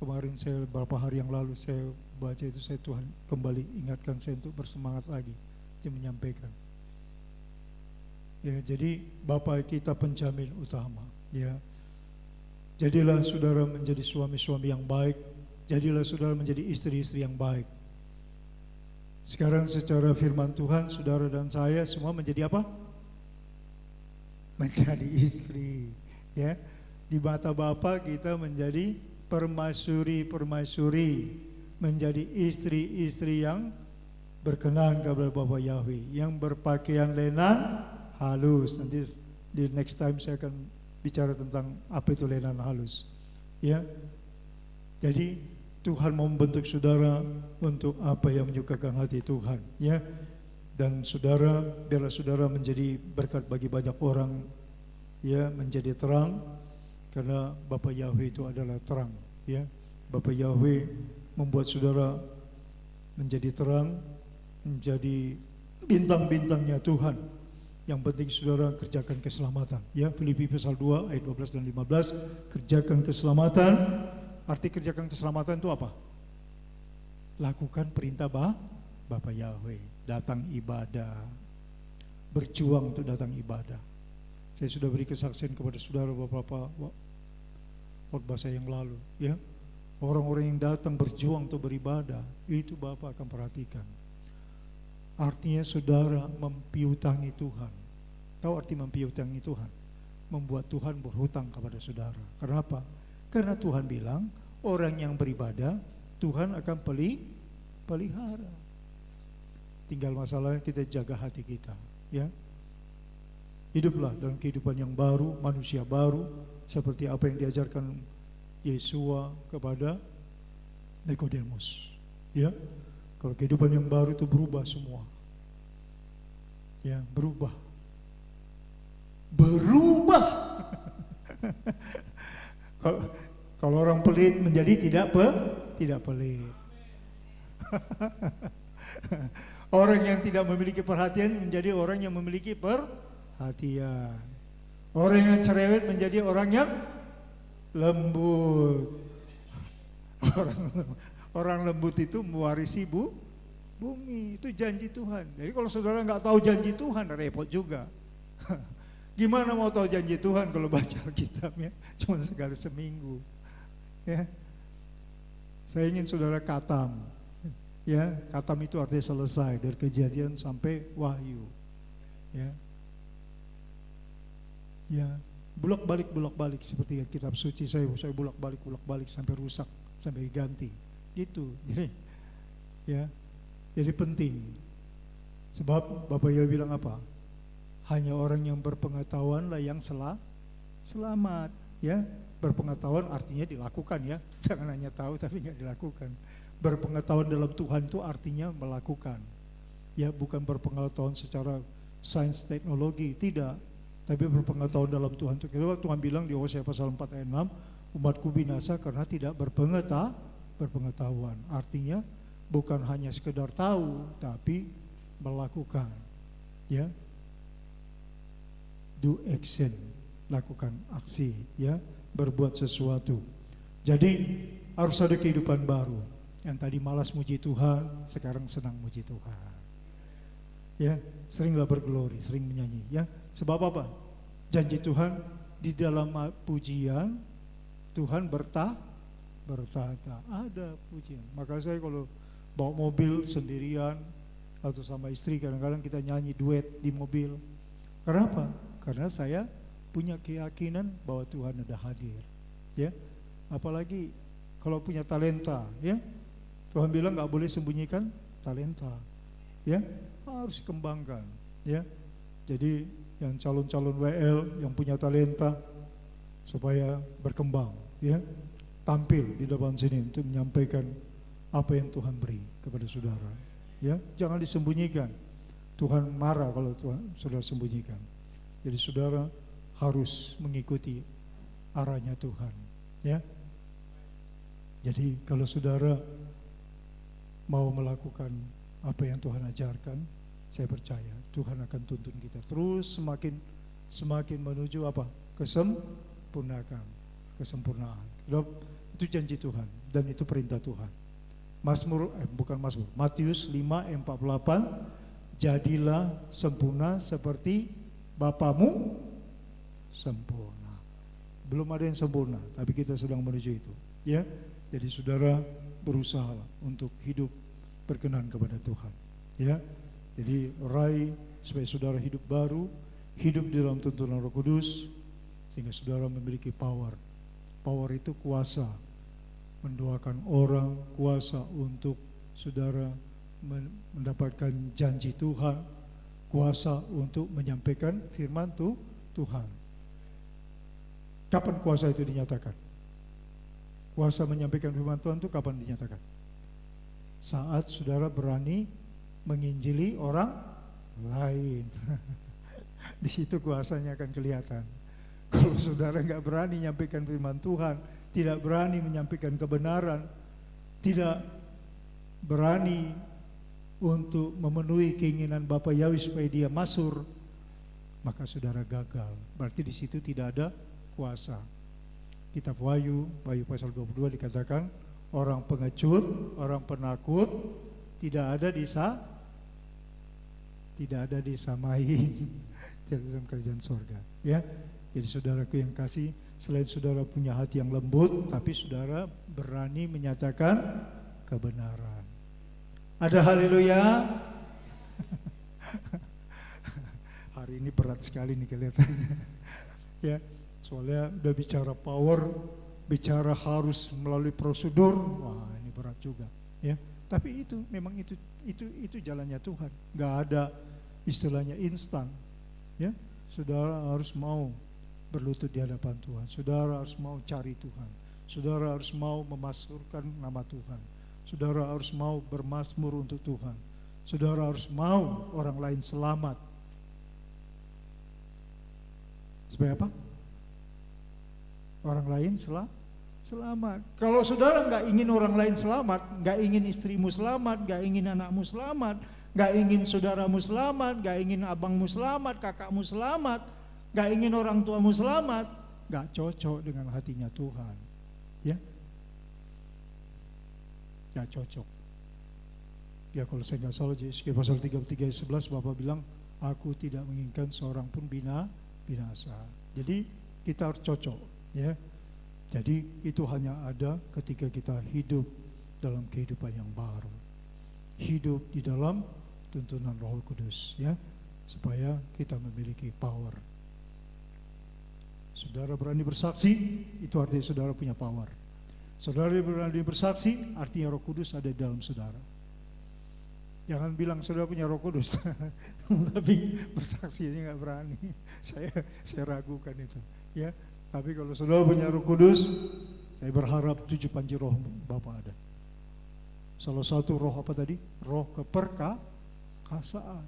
kemarin saya beberapa hari yang lalu saya baca itu, saya Tuhan kembali ingatkan saya untuk bersemangat lagi, dia menyampaikan. Ya, jadi Bapak kita penjamin utama, ya. Jadilah saudara menjadi suami-suami yang baik, jadilah saudara menjadi istri-istri yang baik. Sekarang secara firman Tuhan, saudara dan saya semua menjadi apa? Menjadi istri, ya. Di mata Bapa kita menjadi permaisuri, menjadi istri-istri yang berkenan kepada Bapa Yahweh, yang berpakaian lenan halus. Nanti di next time saya akan bicara tentang apa itu lenan halus, ya. Jadi Tuhan mau membentuk saudara untuk apa yang menyukakan hati Tuhan, ya. Dan saudara, biarlah saudara menjadi berkat bagi banyak orang, ya, menjadi terang, karena Bapa Yahweh itu adalah terang, ya. Bapa Yahweh membuat saudara menjadi terang, menjadi bintang-bintangnya Tuhan. Yang penting saudara kerjakan keselamatan, ya. Filipi pasal 2 ayat 12 dan 15, kerjakan keselamatan. Arti kerjakan keselamatan itu apa? Lakukan perintah Bapa Yahweh, datang ibadah, berjuang untuk datang ibadah. Saya sudah beri kesaksian kepada saudara beberapa khotbah saya yang lalu, ya. Orang-orang yang datang berjuang untuk beribadah, itu Bapak akan perhatikan. Artinya saudara mempiutangi Tuhan. Tahu arti mempiutangi Tuhan? Membuat Tuhan berhutang kepada saudara. Kenapa? Karena Tuhan bilang orang yang beribadah Tuhan akan pelihara. Tinggal masalahnya kita jaga hati kita, ya. Hiduplah dalam kehidupan yang baru, manusia baru, seperti apa yang diajarkan Yesua kepada Nikodemus, ya. Kalau kehidupan yang baru itu berubah semua, ya, berubah. Kalau orang pelit menjadi tidak pelit. Orang yang tidak memiliki perhatian menjadi orang yang memiliki perhatian. Orang yang cerewet menjadi orang yang lembut. Orang lembut itu mewarisi bumi, itu janji Tuhan. Jadi kalau saudara nggak tahu janji Tuhan, repot juga. Gimana mau tahu janji Tuhan kalau baca Alkitabnya cuma sekali seminggu? Ya, saya ingin saudara katam. Ya, katam itu artinya selesai dari Kejadian sampai Wahyu. Ya, bulak balik seperti kitab suci saya bulak balik sampai rusak, sampai ganti. Gitu. Jadi penting. Sebab Bapak Yawe bilang apa? Hanya orang yang berpengetahuan lah yang selamat, ya. Berpengetahuan artinya dilakukan, ya. Jangan hanya tahu tapi nggak dilakukan. Berpengetahuan dalam Tuhan itu artinya melakukan. Ya, bukan berpengetahuan secara sains teknologi, tidak. Tapi berpengetahuan dalam Tuhan. Tuhan bilang di Hosea pasal 4 ayat 6, umatku binasa karena tidak berpengetahuan. Artinya bukan hanya sekedar tahu, tapi melakukan. Ya, do action, lakukan aksi, ya, berbuat sesuatu. Jadi harus ada kehidupan baru. Yang tadi malas muji Tuhan, sekarang senang muji Tuhan. Ya, seringlah berglori, sering menyanyi. Ya, sebab apa? Janji Tuhan di dalam pujian Tuhan bertata, ada pujian. Maka saya kalau bawa mobil sendirian atau sama istri, kadang-kadang kita nyanyi duet di mobil. Kenapa? Karena saya punya keyakinan bahwa Tuhan ada hadir. Ya, apalagi kalau punya talenta, ya. Tuhan bilang nggak boleh sembunyikan talenta, ya, harus kembangkan, ya. Jadi yang calon-calon WL yang punya talenta supaya berkembang, ya, tampil di depan sini untuk menyampaikan apa yang Tuhan beri kepada saudara, ya. Jangan disembunyikan. Tuhan marah kalau Tuhan saudara sembunyikan. Jadi saudara harus mengikuti arahnya Tuhan, ya. Jadi kalau saudara mau melakukan apa yang Tuhan ajarkan, saya percaya Tuhan akan tuntun kita terus semakin menuju apa? Kesempurnaan. Itu janji Tuhan dan itu perintah Tuhan. Matius 5:48, jadilah sempurna seperti Bapamu sempurna. Belum ada yang sempurna, tapi kita sedang menuju itu, ya. Jadi saudara berusaha untuk hidup berkenan kepada Tuhan, ya. Jadi raih supaya saudara hidup baru, hidup di dalam tuntunan Roh Kudus, sehingga saudara memiliki power. Power itu kuasa mendoakan orang, kuasa untuk saudara mendapatkan janji Tuhan, kuasa untuk menyampaikan firman Tuhan. Kapan kuasa itu dinyatakan? Kuasa menyampaikan firman Tuhan itu kapan dinyatakan? Saat saudara berani menginjili orang lain. Di situ kuasanya akan kelihatan. Kalau saudara nggak berani menyampaikan firman Tuhan, tidak berani menyampaikan kebenaran, tidak berani untuk memenuhi keinginan Bapa Yawe supaya dia masur, maka saudara gagal. Berarti di situ tidak ada kuasa. Kitab Wahyu pasal 22 dikatakan, orang pengecut, orang penakut tidak ada disamain dalam kerajaan sorga, ya. Jadi saudaraku yang kasih, selain saudara punya hati yang lembut, tapi saudara berani menyatakan kebenaran. Ada haleluya. Hari ini berat sekali nih kelihatannya. Ya, soalnya udah bicara power, bicara harus melalui prosedur, wah ini berat juga, ya. Tapi itu memang itu jalannya Tuhan. Nggak ada istilahnya instan, ya. Saudara harus mau berlutut di hadapan Tuhan. Saudara harus mau cari Tuhan. Saudara harus mau memasurkan nama Tuhan. Saudara harus mau bermazmur untuk Tuhan. Saudara harus mau orang lain selamat. Supaya apa? Orang lain selamat. Kalau saudara nggak ingin orang lain selamat, nggak ingin istrimu selamat, nggak ingin anakmu selamat, nggak ingin saudaramu selamat, nggak ingin abangmu selamat, kakakmu selamat, nggak ingin orang tuamu selamat, nggak cocok dengan hatinya Tuhan, ya. Gak cocok. Ya kalau saya nggak salah Yeskiel pasal 33 ayat 11 Bapak bilang, aku tidak menginginkan seorang pun binasa. Jadi kita harus cocok, ya. Jadi itu hanya ada ketika kita hidup dalam kehidupan yang baru, hidup di dalam tuntunan Roh Kudus, ya, supaya kita memiliki power. Saudara berani bersaksi, itu artinya saudara punya power. Saudara berani bersaksi, artinya Roh Kudus ada di dalam saudara. Jangan bilang saudara punya Roh Kudus, tapi bersaksi aja nggak berani. Saya ragukan itu, ya. Tapi kalau saudara punya Roh Kudus, saya berharap 7 panji roh Bapa ada. Salah satu roh apa tadi? Roh keperkasaan.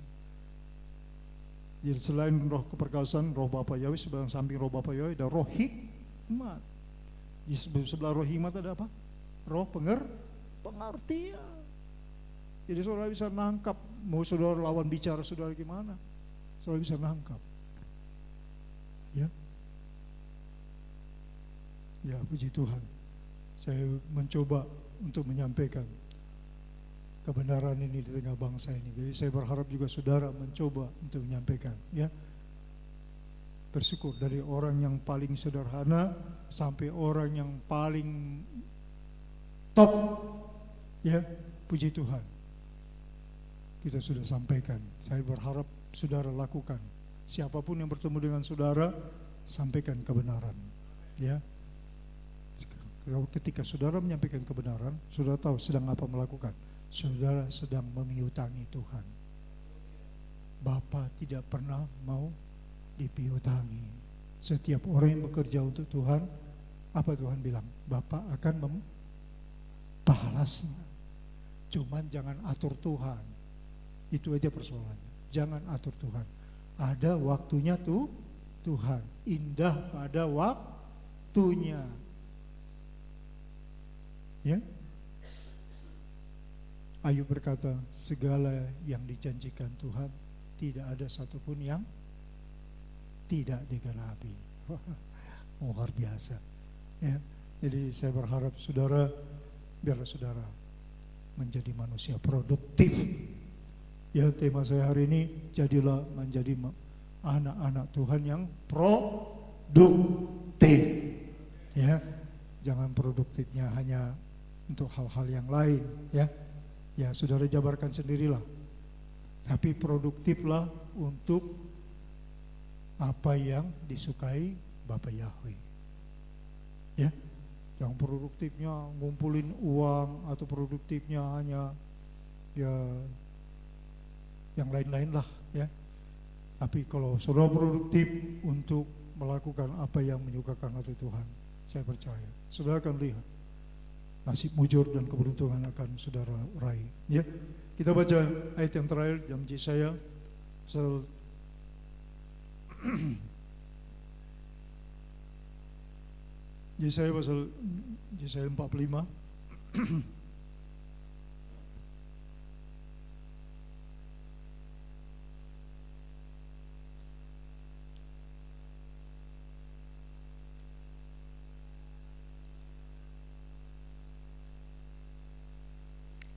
Jadi selain roh keperkasaan, roh Bapa Yahweh, sebelah samping roh Bapa Yahweh ada roh hikmat. Di sebelah roh hikmat ada apa? Roh pengertian. Jadi saudara bisa nangkap, mau saudara lawan bicara saudara gimana, saudara bisa nangkap. Ya, ya puji Tuhan. Saya mencoba untuk menyampaikan kebenaran ini di tengah bangsa ini. Jadi saya berharap juga saudara mencoba untuk menyampaikan, ya. Bersyukur dari orang yang paling sederhana sampai orang yang paling top, ya, puji Tuhan. Kita sudah sampaikan. Saya berharap saudara lakukan. Siapapun yang bertemu dengan saudara, sampaikan kebenaran, ya. Ketika saudara menyampaikan kebenaran, saudara tahu sedang apa melakukan. Saudara sedang memiutangi Tuhan. Bapa tidak pernah mau dipiutangi. Setiap orang yang bekerja untuk Tuhan, apa Tuhan bilang? Bapa akan membalasnya. Cuman jangan atur Tuhan. Itu aja persoalannya. Jangan atur Tuhan. Ada waktunya tuh Tuhan. Indah pada waktunya. Ya. Ayub berkata, segala yang dijanjikan Tuhan tidak ada satupun yang tidak digenapi. Luar biasa. Ya. Jadi saya berharap saudara, biarlah saudara menjadi manusia produktif. Ya, tema saya hari ini, jadilah menjadi anak-anak Tuhan yang produktif. Ya, jangan produktifnya hanya untuk hal-hal yang lain, ya. Ya, saudara jabarkan sendirilah. Tapi produktiflah untuk apa yang disukai Bapa Yahweh. Ya, jangan produktifnya ngumpulin uang atau produktifnya hanya ya yang lain-lain lah, ya. Tapi kalau saudara produktif untuk melakukan apa yang menyukakan hati Tuhan, saya percaya saudara akan lihat nasib mujur dan keberuntungan akan saudara raih, ya. Kita baca ayat yang terakhir dalam Yesaya pasal Yesaya 45.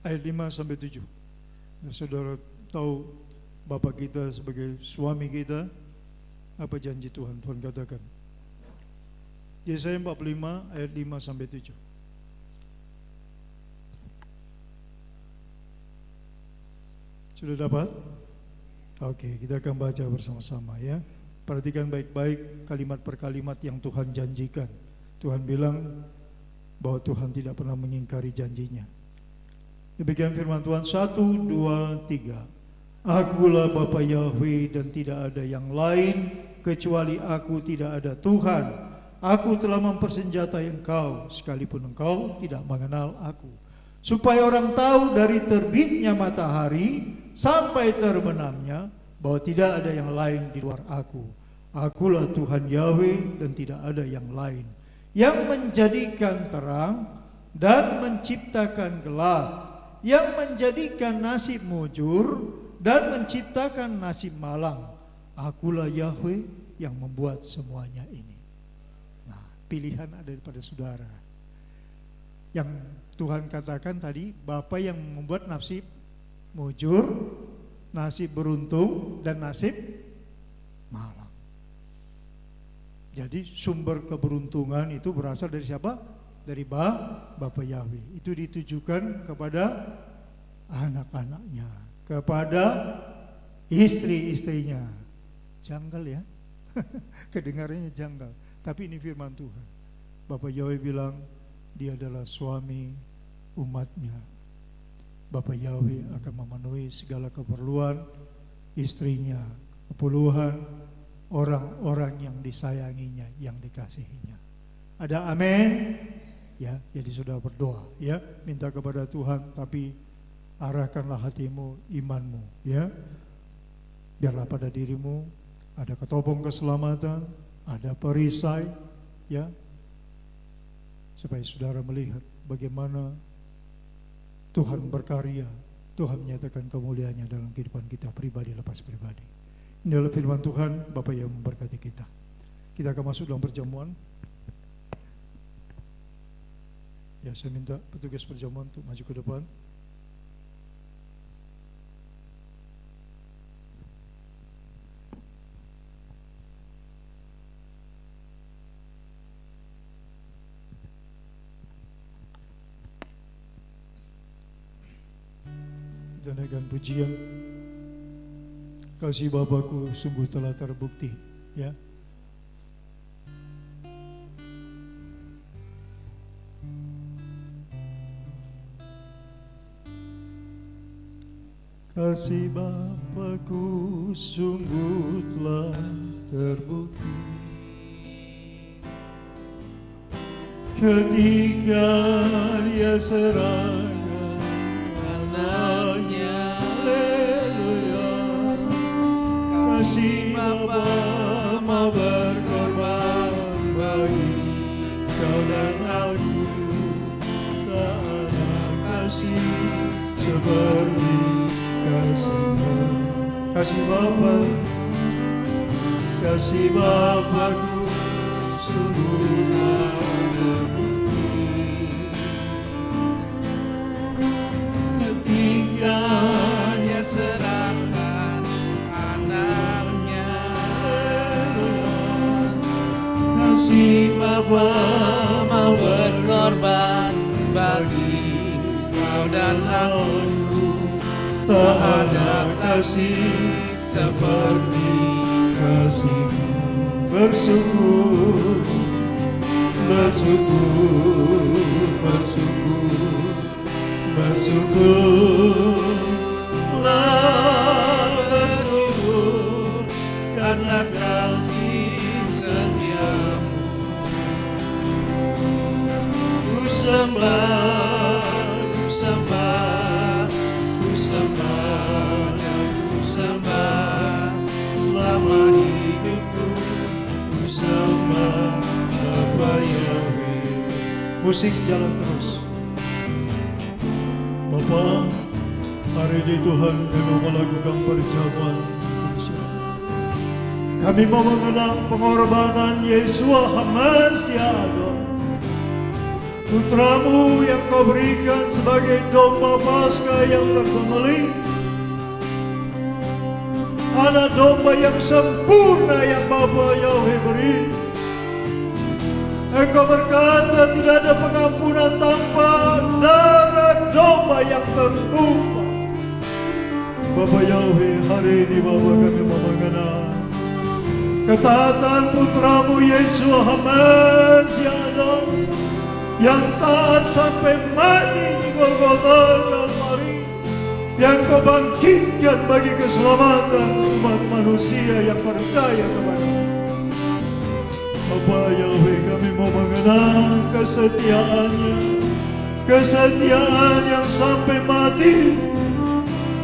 Ayat 5 sampai 7. Dan saudara tahu Bapak kita sebagai suami kita, apa janji Tuhan? Tuhan katakan. Yesaya 45 ayat 5 sampai 7. Sudah dapat? Oke, kita akan baca bersama-sama, ya. Perhatikan baik-baik kalimat per kalimat yang Tuhan janjikan. Tuhan bilang bahwa Tuhan tidak pernah mengingkari janjinya. Demikian firman Tuhan. 1, 2, 3. Akulah Bapa Yahweh dan tidak ada yang lain, kecuali aku tidak ada Tuhan. Aku telah mempersenjatai engkau, sekalipun engkau tidak mengenal aku. Supaya orang tahu dari terbitnya matahari sampai terbenamnya, bahwa tidak ada yang lain di luar aku. Akulah Tuhan Yahweh dan tidak ada yang lain, yang menjadikan terang dan menciptakan gelap, yang menjadikan nasib mujur dan menciptakan nasib malang. Akulah Yahweh yang membuat semuanya ini. Nah, pilihan ada pada saudara. Yang Tuhan katakan tadi, Bapa yang membuat nasib mujur, nasib beruntung, dan nasib malang. Jadi sumber keberuntungan itu berasal dari siapa? Dari Bapa Yahweh. Itu ditujukan kepada anak-anaknya, kepada istri-istrinya. Janggal ya. Kedengarannya janggal. Tapi ini firman Tuhan. Bapa Yahweh bilang dia adalah suami umatnya. Bapa Yahweh akan memenuhi segala keperluan istrinya, keperluan orang-orang yang disayanginya, yang dikasihinya. Ada amin? Ya, jadi sudah berdoa ya, minta kepada Tuhan, tapi arahkanlah hatimu, imanmu ya. Biarlah pada dirimu ada ketopong keselamatan, ada perisai ya, supaya saudara melihat bagaimana Tuhan berkarya, Tuhan menyatakan kemuliaannya dalam kehidupan kita pribadi lepas pribadi. Ini adalah firman Tuhan, Bapa yang memberkati kita. Kita akan masuk dalam perjamuan. Ya, saya minta petugas perjamuan untuk maju ke depan. Kita naikkan pujian. Kasih Bapakku sungguh telah terbukti, ya. Kasih Bapakku sungguh telah terbukti ketika Dia serahkan anaknya. Haleluya. Kasih Bapa mau berkorban bagi kau dan aku. Tak ada kasih seperti kasih-Mu. Kasih Bapa, kasih Bapakku sungguh telah terbukti ketika Dia serahkan anaknya. Kasih Bapa mau berkorban bagi kau dan aku. Tak ada kasih seperti kasih-Mu. Bersyukur, bersyukur, bersyukur, bersyukurlah, bersyukur karena kasih setia-Mu. Ku sembah, ku sembah, ku sembah dan ku sembah selama hidupku. Ku sembah Bapa Yahweh. Musik jalan terus. Bapa, hari ini Tuhan kami mau melakukan perjamuan. Kami mau mengenang pengorbanan Yesua HaMasiah, Putra-Mu yang Kau berikan sebagai domba Paskah yang tersembelih, anak domba yang sempurna yang Bapa Yahweh beri. Engkau berkata tidak ada pengampunan tanpa darah domba yang tertumpah. Bapa Yahweh, hari ini Bapa kami mau mengenang ketaatan Putra-Mu Yesua HaMasiah yang taat sampai mati di Golgota Kalvari, yang Kau bangkitkan bagi keselamatan umat manusia yang percaya kepada-Mu. Bapa Yahweh, kami mau mengenang kesetiaan-Nya, kesetiaan yang sampai mati,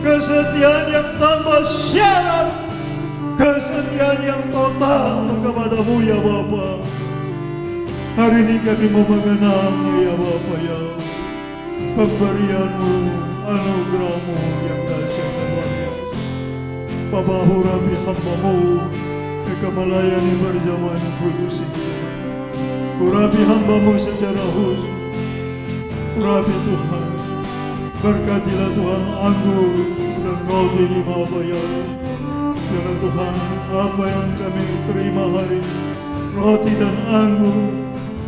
kesetiaan yang tanpa syarat, kesetiaan yang total kepada-Mu ya Bapa. Hari ini kami mau mengenangnya ya Bapa ya, pemberian-Mu, anugerah-Mu yang dahsyat luar biasa. Bapa, hurapi hamba-Mu yang melayani perjamuan kudus ini. Hurapi hamba-Mu secara khusus. urapi Tuhan. Berkatilah Tuhan anggur dan roti di Bapa ya. Biarlah Tuhan apa yang kami terima hari ini, roti dan anggur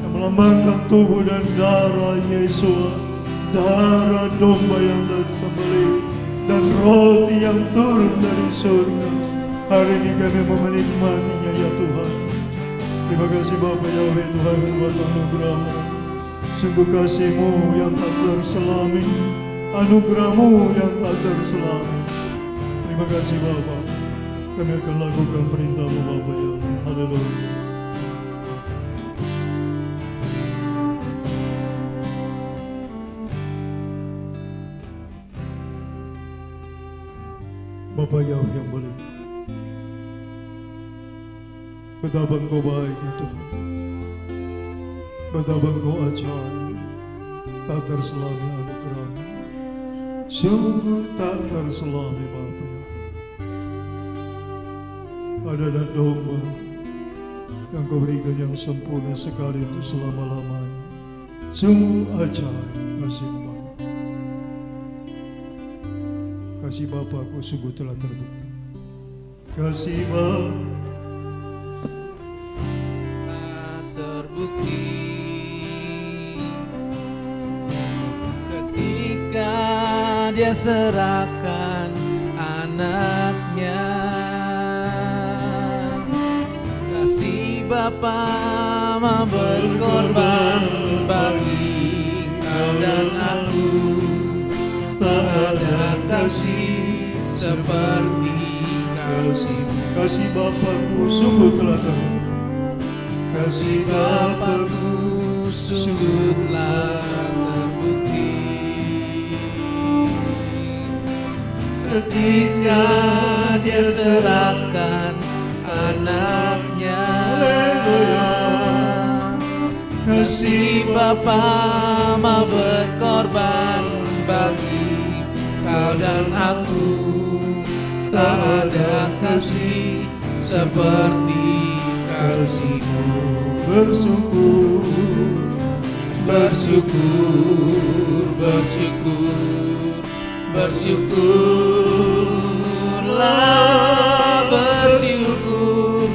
yang melambangkan tubuh dan darah Yesus, darah domba yang disembelih dan roti yang turun dari surga. Hari ini kami menikmatinya ya Tuhan. Terima kasih Bapa Yahweh Tuhan buat anugerah-Mu. Sungguh kasih-Mu yang tak terselami, anugerah-Mu yang tak terselami. Terima kasih Bapa. Kami akan lakukan perintah-Mu Bapa Yahweh. Haleluya. Bapa Yahweh yang boleh, betapa Engkau baik ya Tuhan, betapa Engkau ajaib, tak terselami anugerah-Mu, sungguh tak terselami Bapa ya. Ada domba yang Kau berikan yang sempurna sekali itu selama-lamanya, sungguh ajaib kasih-Mu Bapa. Kasih Bapakku sungguh telah terbukti. Kasih Bapa terbukti ketika Dia serahkan anaknya. Kasih Bapa mau berkorban bagi kau dan aku. Tak ada kasih seperti kasih-Mu. kasih Bapakku sungguh telah terbukti. Kasih Bapakku sungguh telah terbukti ketika Dia serahkan anaknya. Kasih Bapa mau berkorban bagi kau dan aku. Tak ada kasih seperti kasih-Mu. Bersyukur, bersyukur, bersyukur, bersyukurlah, bersyukur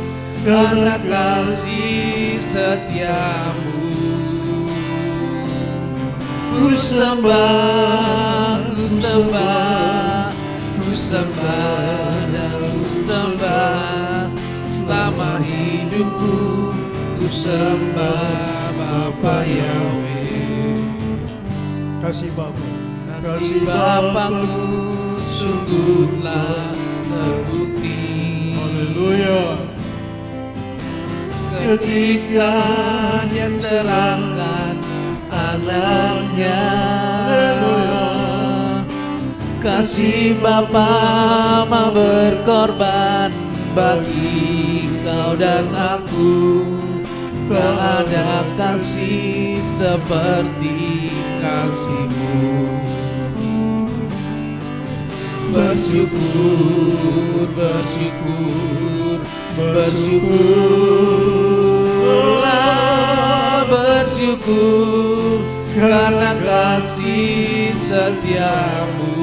karena kasih setia-Mu. Ku sembah, ku sembah, ku sembah dan ku sembah selama hidupku. Ku sembah Bapa Yahweh. kasih Bapa, Kasih Bapakku sungguh telah terbukti. haleluya. Ketika Dia serahkan anaknya. Kasih Bapa mau berkorban bagi kau dan aku. Tak ada kasih seperti kasih-Mu. Bersyukur, bersyukur, bersyukurlah, bersyukur karena kasih setia-Mu.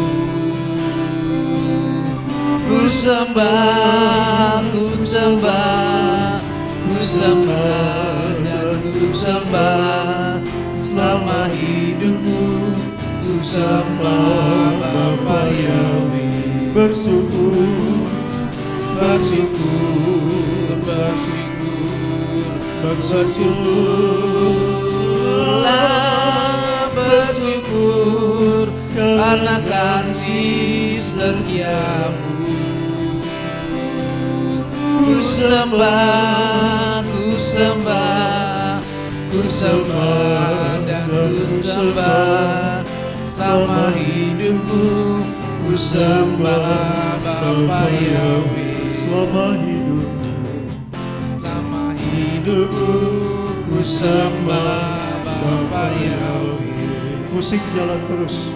Ku sembah, ku sembah, ku sembah dan ku sembah selama hidupku. Ku sembah Bapa Yahweh. Bersyukur, Bersyukur, bersyukur, bersyukurlah, bersyukur karena kasih setia-Mu. Ku sembah, ku sembah, ku sembah dan ku sembah selama hidupku. Ku sembah Bapa Yahweh. selama hidup. Selama hidupku ku sembah Bapa Yahweh. Musik jalan terus.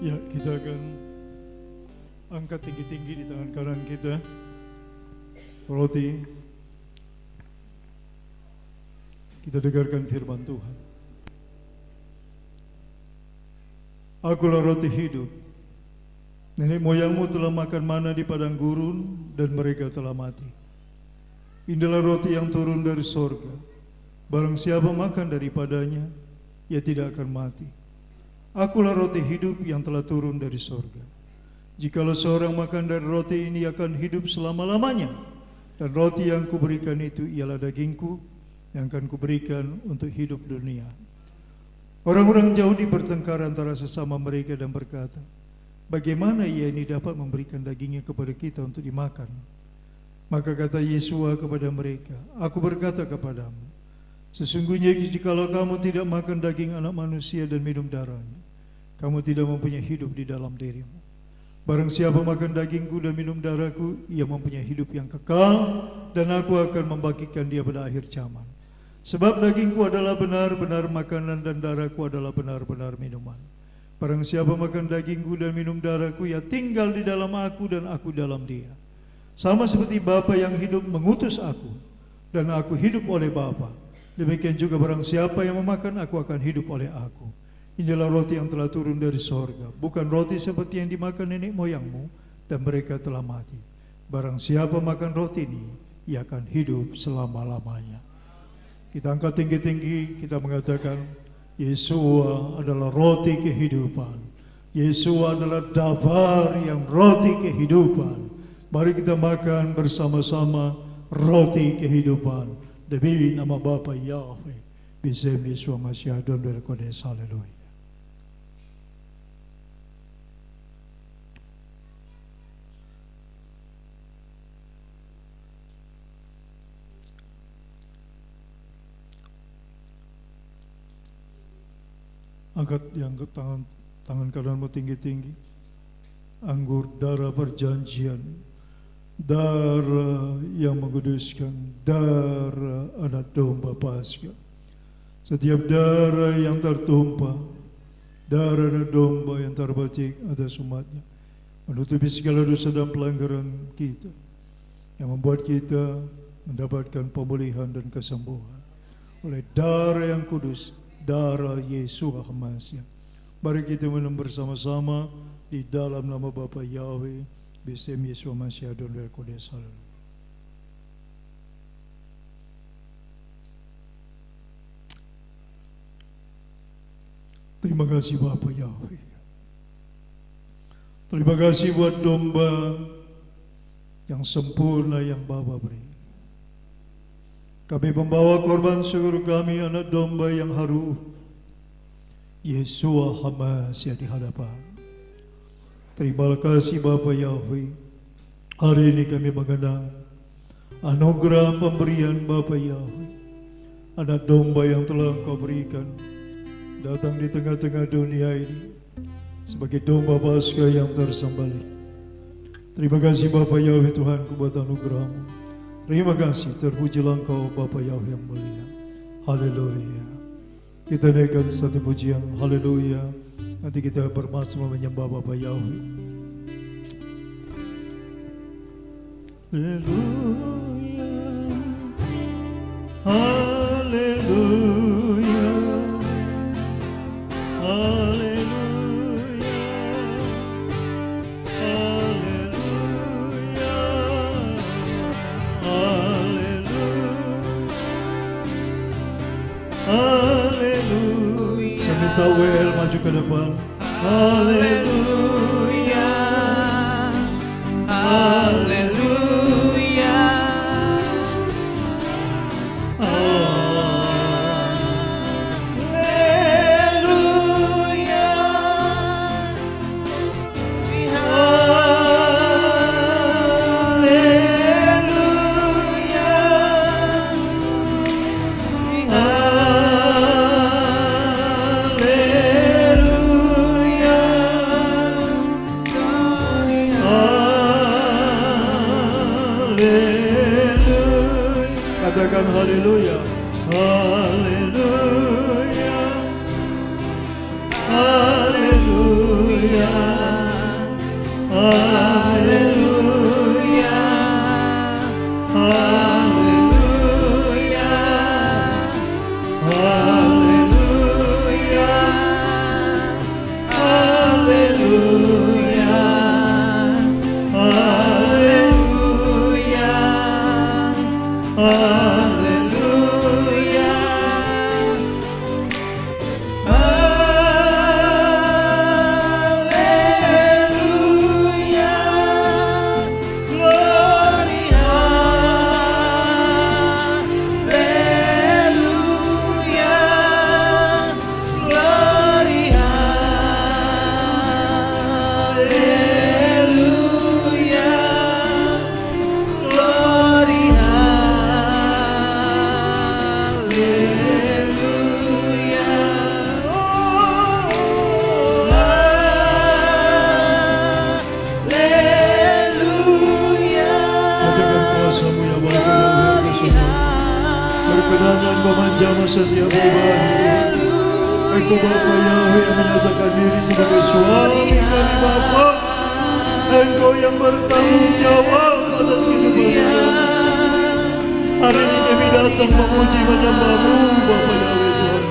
Ya, kita akan angkat tinggi-tinggi di tangan kanan kita roti. Kita dengarkan firman Tuhan. Akulah roti hidup. Nenek moyangmu telah makan mana di padang gurun dan mereka telah mati. Inilah roti yang turun dari sorga. Barang siapa makan daripadanya, ia tidak akan mati. Akulah roti hidup yang telah turun dari sorga. Jikalau seorang makan dari roti ini akan hidup selama-lamanya. Dan roti yang kuberikan itu ialah dagingku yang akan kuberikan untuk hidup dunia. Orang-orang Yahudi bertengkar antara sesama mereka dan berkata, bagaimana ia ini dapat memberikan dagingnya kepada kita untuk dimakan? Maka kata Yesua kepada mereka, aku berkata kepadamu, sesungguhnya jikalau kamu tidak makan daging anak manusia dan minum darahnya, kamu tidak mempunyai hidup di dalam dirimu. Barang siapa makan dagingku dan minum darahku, ia mempunyai hidup yang kekal, dan aku akan membangkitkan dia pada akhir zaman. Sebab dagingku adalah benar-benar makanan dan darahku adalah benar-benar minuman. Barang siapa makan dagingku dan minum darahku, ia tinggal di dalam aku dan aku dalam dia. Sama seperti Bapa yang hidup mengutus aku, dan aku hidup oleh Bapa. Demikian juga barang siapa yang memakan, aku akan hidup oleh aku. Inilah roti yang telah turun dari sorga, bukan roti seperti yang dimakan nenek moyangmu, dan mereka telah mati. Barang siapa makan roti ini, ia akan hidup selama-lamanya. Kita angkat tinggi-tinggi, kita mengatakan, Yesua adalah roti kehidupan. Yesua adalah davar yang roti kehidupan. Mari kita makan bersama-sama roti kehidupan. Demi nama Bapa Yahweh, Bisem Yesua Mashiach dan Berkodes. Haleluya. Angkat yang ke tangan kananmu tinggi-tinggi. Anggur darah perjanjian, darah yang menguduskan, darah anak domba Paskah. Setiap darah yang tertumpah, darah anak domba yang terbacik atas umatnya, menutupi segala dosa dan pelanggaran kita, yang membuat kita mendapatkan pemulihan dan kesembuhan oleh darah yang kudus, darah Yesua HaMashiach. Mari kita minum bersama-sama di dalam nama Bapa Yahweh, Bisem Yesua Mashiach dan Berkodes. Haleluya. Terima kasih Bapa Yahweh. Terima kasih buat domba yang sempurna yang Bapa beri. Kami membawa korban syukur kami, anak domba yang harum, Yesua HaMashiach di hadapan. Terima kasih Bapa Yahweh. Hari ini kami mengenang anugerah pemberian Bapa Yahweh, anak domba yang telah Engkau berikan datang di tengah-tengah dunia ini sebagai domba Paskah yang tersembelih. Terima kasih Bapa Yahweh Tuhanku buat anugerah-Mu. Terima kasih, terpujilah Engkau Bapa Yahweh yang mulia. Haleluya. Kita naikkan satu pujian, haleluya. Nanti kita bersama menyembah Bapa Yahweh. Haleluya. Haleluya. Haleluya. Haleluya. Saya minta WL maju ke depan. Haleluya. Haleluya. Haleluya, haleluya, haleluya, haleluya, haleluya, haleluya. Katakan kuasa-Mu ya Bapa Yahweh Kuasa-Mu. Berkenan dan memanjama setiap pribadi. Engkau Bapa Yahweh yang menyatakan diri sebagai suami dari Bapa. Engkau yang bertanggung jawab atas kehidupan kami. Hari ini kami datang memuji menyembah-Mu Bapa Yahweh Tuhan.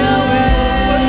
Yahweh.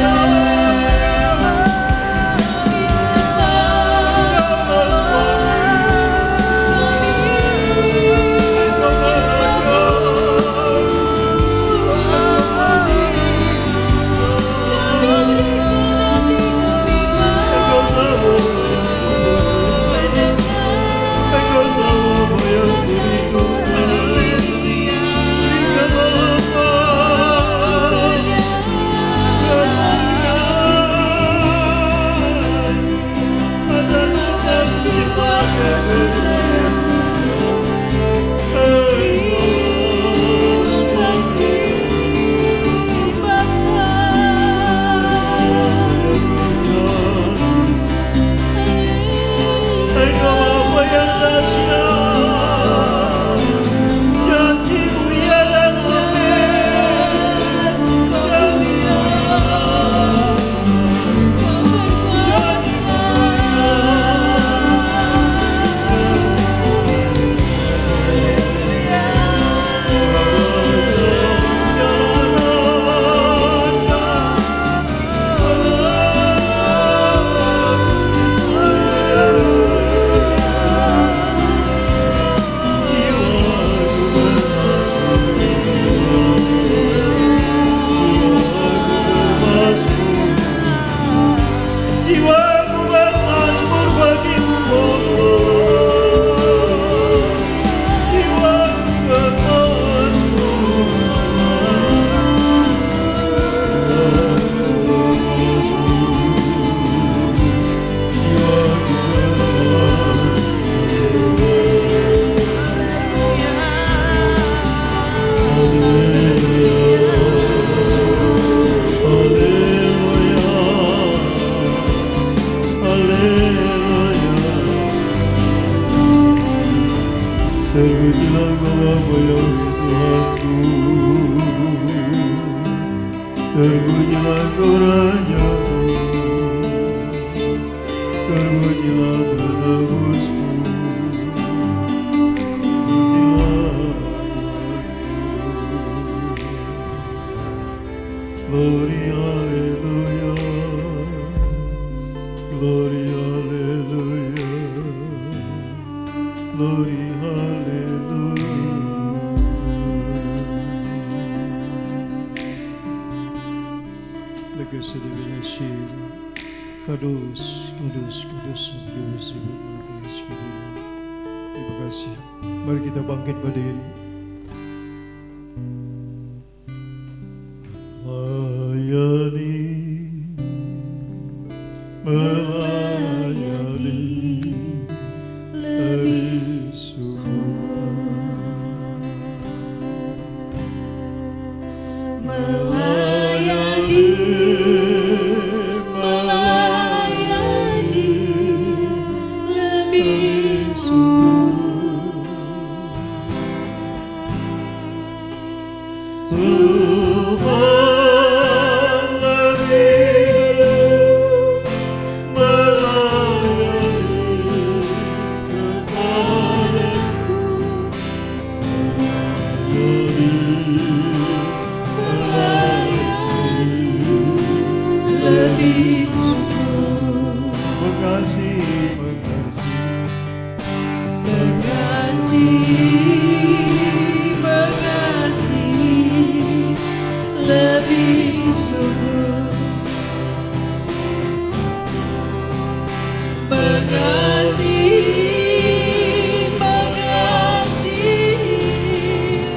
Terbunyilah koranyamu, terbunyilah menebusmu. Glory, hallelujah. Glory, hallelujah. Glory, hallelujah. Legacy divination. Kudus, kudus, kudus, kudus, kudus, kudus. Terima kasih. Mari kita bangkit berdiri. Melayani lebih sungguh, melayani lebih sungguh. Tuhan lebih melayani kepadaku, melayani lebih sungguh. mengasihi, Mengasihi lebih sungguh. Mengasihi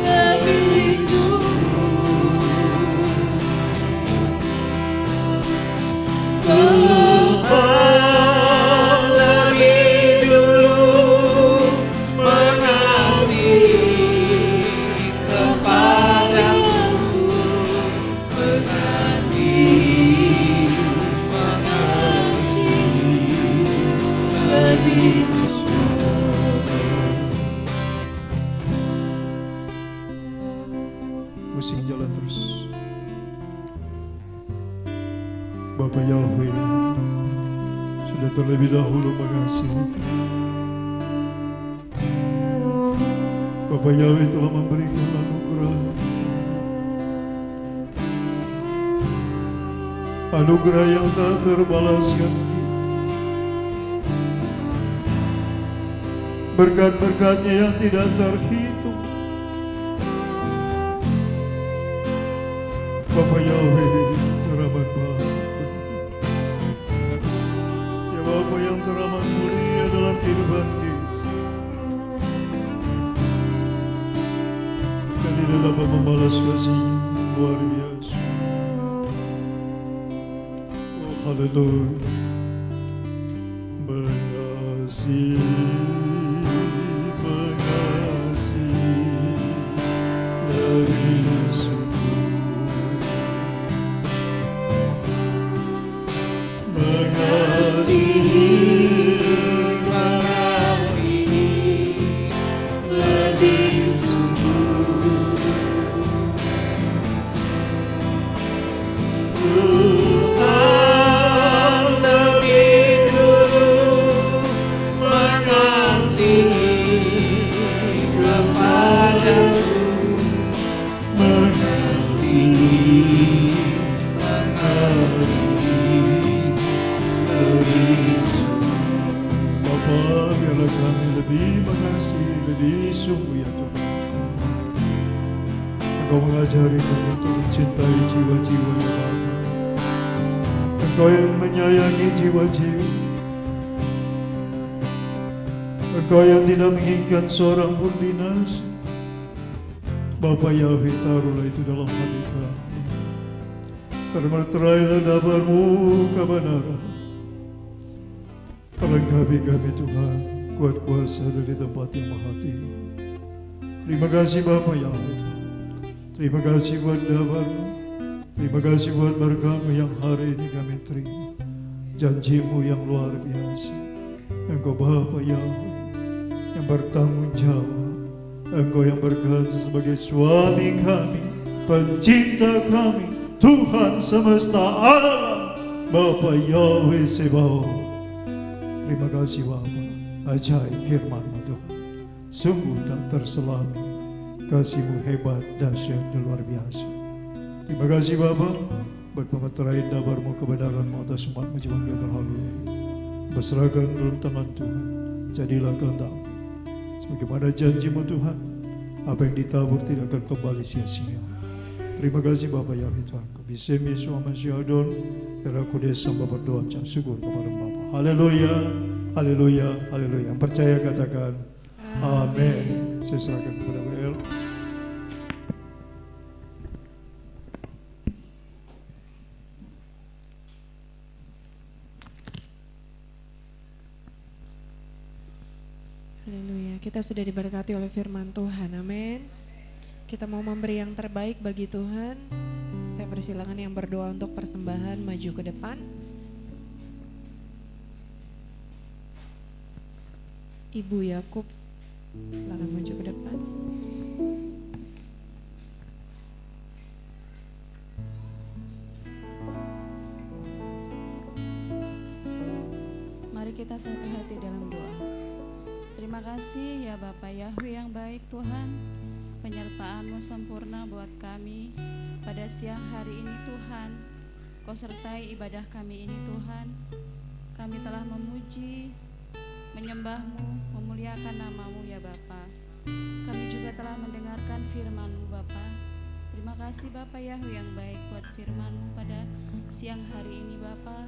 lebih sungguh. Tuhan lebih dulu mengasihi kepadaku, mengasihi lebih musik jalan terus. Bapa Yahweh sudah terlebih dahulu mengasihi. Bapa Yahweh telah memberikan anugerah, anugerah yang tak terbalaskan, berkat-berkatnya yang tidak terhitung. Bapa Yahweh teramat baik, ya Bapa yang teramat mulia dalam kehidupan kita, dan tidak dapat membalas kasih luar biasa. Oh haleluya, mengasihi, lebih sungguh, mengasihi lebih sungguh. Tuhan lebih dulu mengasihi kepadaku, mengasihi Bapa, biarlah kami lebih mengasihi, lebih sungguh ya Tuhan. Engkau mengajari kami untuk mencintai jiwa-jiwa ya Bapa. Engkau yang menyayangi jiwa-jiwa. Engkau yang tidak menginginkan seorang pun binasa. Bapa Yahweh, taruhlah itu dalam hati kami. Termeterailah dabarmu kebenaran. Pelengkapi kami Tuhan, kuat kuasa dari tempat yang maha tinggi. Terima kasih Bapa Yahweh. Terima kasih buat dabarmu. Terima kasih buat berkat-Mu yang hari ini kami terima. Janji-Mu yang luar biasa. Engkau Bapa Yahweh yang bertanggung jawab. Engkau yang berkata sebagai suami kami, pencinta kami, Tuhan semesta alam, Bapa Yahweh Sebaot. Terima kasih Bapa, ajaib firman-Mu Tuhan. Sungguh tak terselami, kasih-Mu hebat, dahsyat dan luar biasa. Terima kasih Bapa, buat pemeterai dabar-Mu kebenaran-Mu atas umat-Mu Jemaat Berhalui. Berserahkan dalam tangan Tuhan, jadilah kehendak-Mu. Sebagaimana janji-Mu Tuhan, apa yang ditabur tidak akan kembali sia-sia. Terima kasih Bapa Yahweh Tuhan. Bisem Yesus Amasyadon, Kira Kudes Samba berdoa ucap syukur kepada Bapa. Haleluya, haleluya, haleluya. Yang percaya katakan amin. Saya serahkan kepada WL. Haleluya, kita sudah diberkati oleh firman Tuhan, amin. Kita mau memberi yang terbaik bagi Tuhan. Saya persilakan yang berdoa untuk persembahan maju ke depan. Ibu Yakub, silakan maju ke depan. Mari kita satu hati dalam doa. Terima kasih ya Bapak Yahweh yang baik Tuhan, penyertaan-Mu sempurna buat kami pada siang hari ini Tuhan. Kau sertai ibadah kami ini Tuhan. Kami telah memuji, menyembah-Mu, memuliakan nama-Mu ya Bapa. Kami juga telah mendengarkan firman-Mu Bapa. Terima kasih Bapak Yahweh yang baik buat firman-Mu pada siang hari ini Bapa.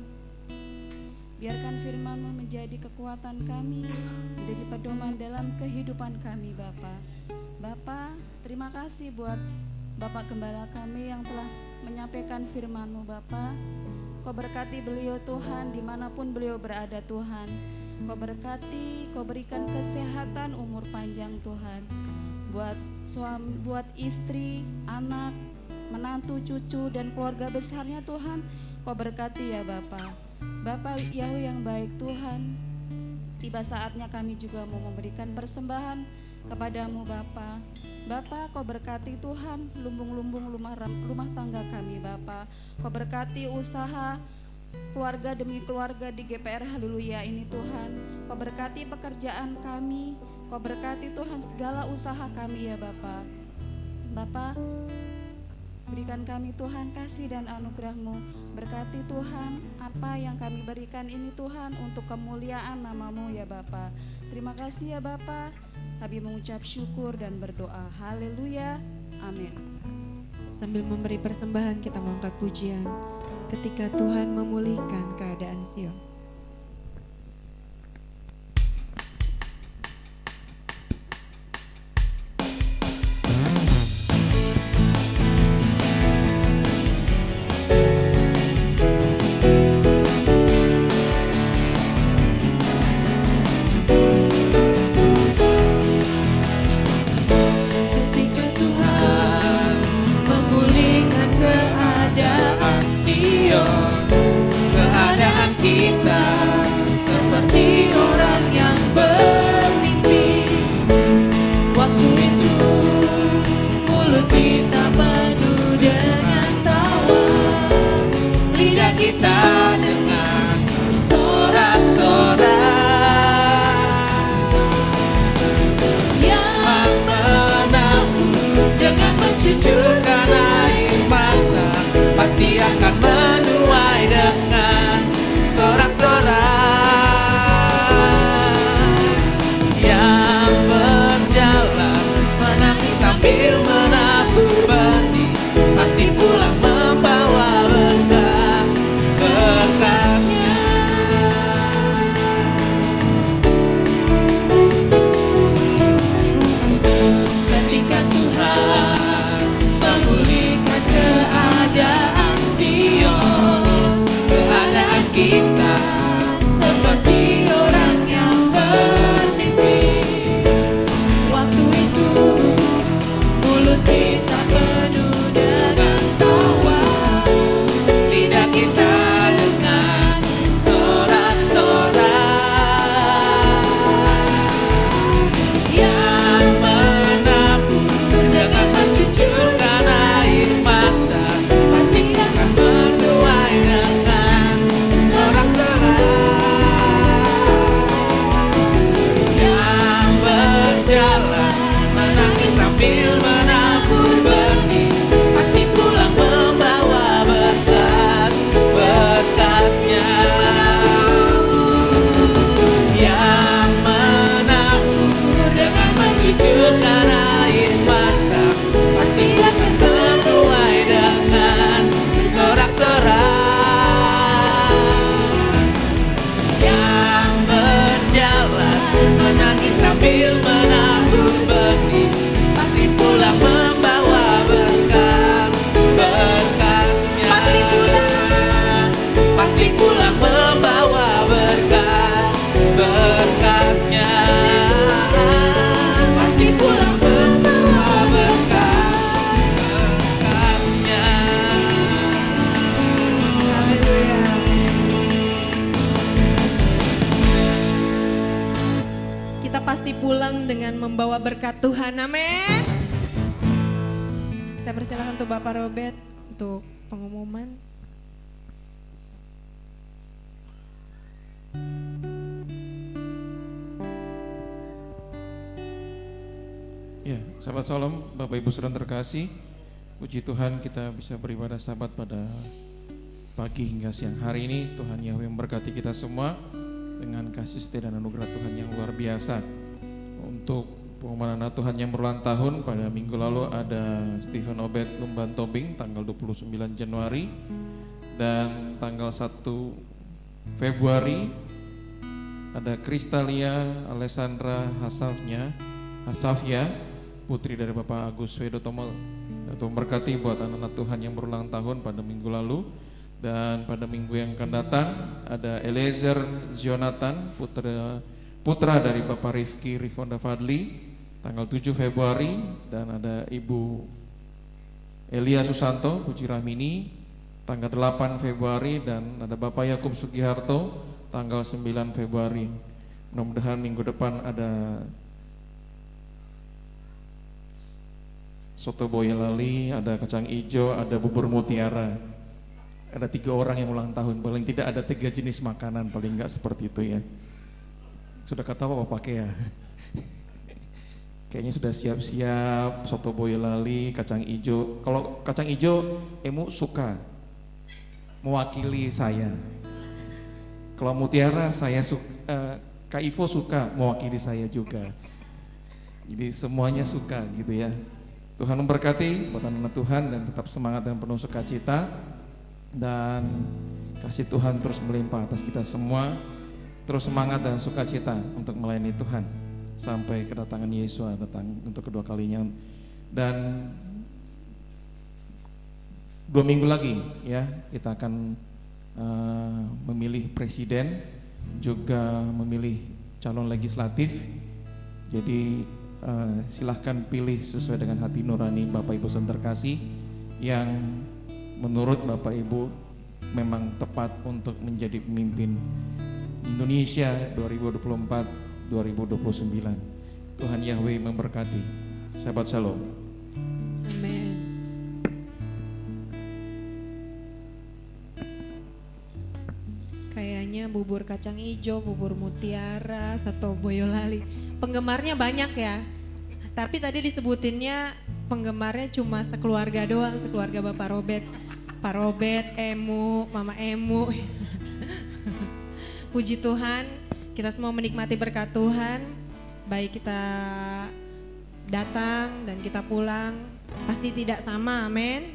Biarkan firman-Mu menjadi kekuatan kami, menjadi pedoman dalam kehidupan kami Bapa. Bapa, terima kasih buat Bapak Gembala kami yang telah menyampaikan firman-Mu Bapa. Kau berkati beliau Tuhan dimanapun beliau berada Tuhan. Kau berkati, Kau berikan kesehatan, umur panjang Tuhan. Buat suami, buat istri, anak, menantu, cucu dan keluarga besarnya Tuhan. Kau berkati ya Bapa. Bapak Yahweh yang baik Tuhan, tiba saatnya kami juga mau memberikan persembahan kepadamu Bapa. Bapa, Kau berkati Tuhan lumbung-lumbung rumah tangga kami Bapa. Kau berkati usaha keluarga demi keluarga di GPR Haleluya ini Tuhan. Kau berkati pekerjaan kami, Kau berkati Tuhan segala usaha kami ya Bapa. Bapa, berikan kami Tuhan kasih dan anugerah-Mu. Berkati Tuhan apa yang kami berikan ini Tuhan untuk kemuliaan nama-Mu ya Bapa. Terima kasih ya Bapa. Kami mengucap syukur dan berdoa. Haleluya. Amin. Sambil memberi persembahan kita mengangkat pujian. Ketika Tuhan memulihkan keadaan Sion. Keadaan Sion, keadaan kita berkat Tuhan, amin. Saya persilakan untuk Bapak Robert untuk pengumuman. Ya, sahabat Shalom, Bapak Ibu Saudara terkasih, puji Tuhan kita bisa beribadah Sabat pada pagi hingga siang hari ini. Tuhan Yahweh memberkati kita semua dengan kasih setia dan anugerah Tuhan yang luar biasa. Untuk pengumuman anak Tuhan yang berulang tahun, pada minggu lalu ada Stephen Obed Lumban Tobing tanggal 29 Januari, dan tanggal 1 Februari ada Kristalia Alessandra Hasafya, putri dari Bapak Agus Wedotomo. Tuhan memberkati buat anak-anak Tuhan yang berulang tahun pada minggu lalu. Dan pada minggu yang akan datang ada Eliezer Jonathan, putra dari Bapak Rifki Rifonda Fadli, tanggal 7 Februari. Dan ada Ibu Elia Susanto Puji Rahmini, tanggal 8 Februari. Dan ada Bapak Yakub Sugiharto, tanggal 9 Februari. Mudah-mudahan minggu depan ada soto boyolali, ada kacang ijo, ada bubur mutiara. Ada 3 orang yang ulang tahun, paling tidak ada 3 jenis makanan, paling enggak seperti itu ya. Sudah kata apa pakai ya? Kayaknya sudah siap-siap, soto boyolali, kacang ijo. Kalau kacang ijo, Emu suka, mewakili saya. Kalau mutiara, saya suka, Kak Ivo suka, mewakili saya juga. Jadi semuanya suka gitu ya. Tuhan memberkati buat anak Tuhan, dan tetap semangat dan penuh sukacita, dan kasih Tuhan terus melimpah atas kita semua. Terus semangat dan sukacita untuk melayani Tuhan sampai kedatangan Yesus datang untuk kedua kalinya. Dan 2 minggu lagi ya kita akan memilih presiden, juga memilih calon legislatif. Jadi silahkan pilih sesuai dengan hati nurani Bapak Ibu saudara terkasih yang menurut Bapak Ibu memang tepat untuk menjadi pemimpin Indonesia 2024-2029. Tuhan Yahweh memberkati. Sahabat Shalom. Amin. Kayaknya bubur kacang ijo, bubur mutiara, soto boyolali, penggemarnya banyak ya. Tapi tadi disebutinnya penggemarnya cuma sekeluarga doang, sekeluarga Bapak Robert. Pak Robert, Emu, Mama Emu. Puji Tuhan, kita semua menikmati berkat Tuhan. Baik kita datang dan kita pulang, pasti tidak sama, amin.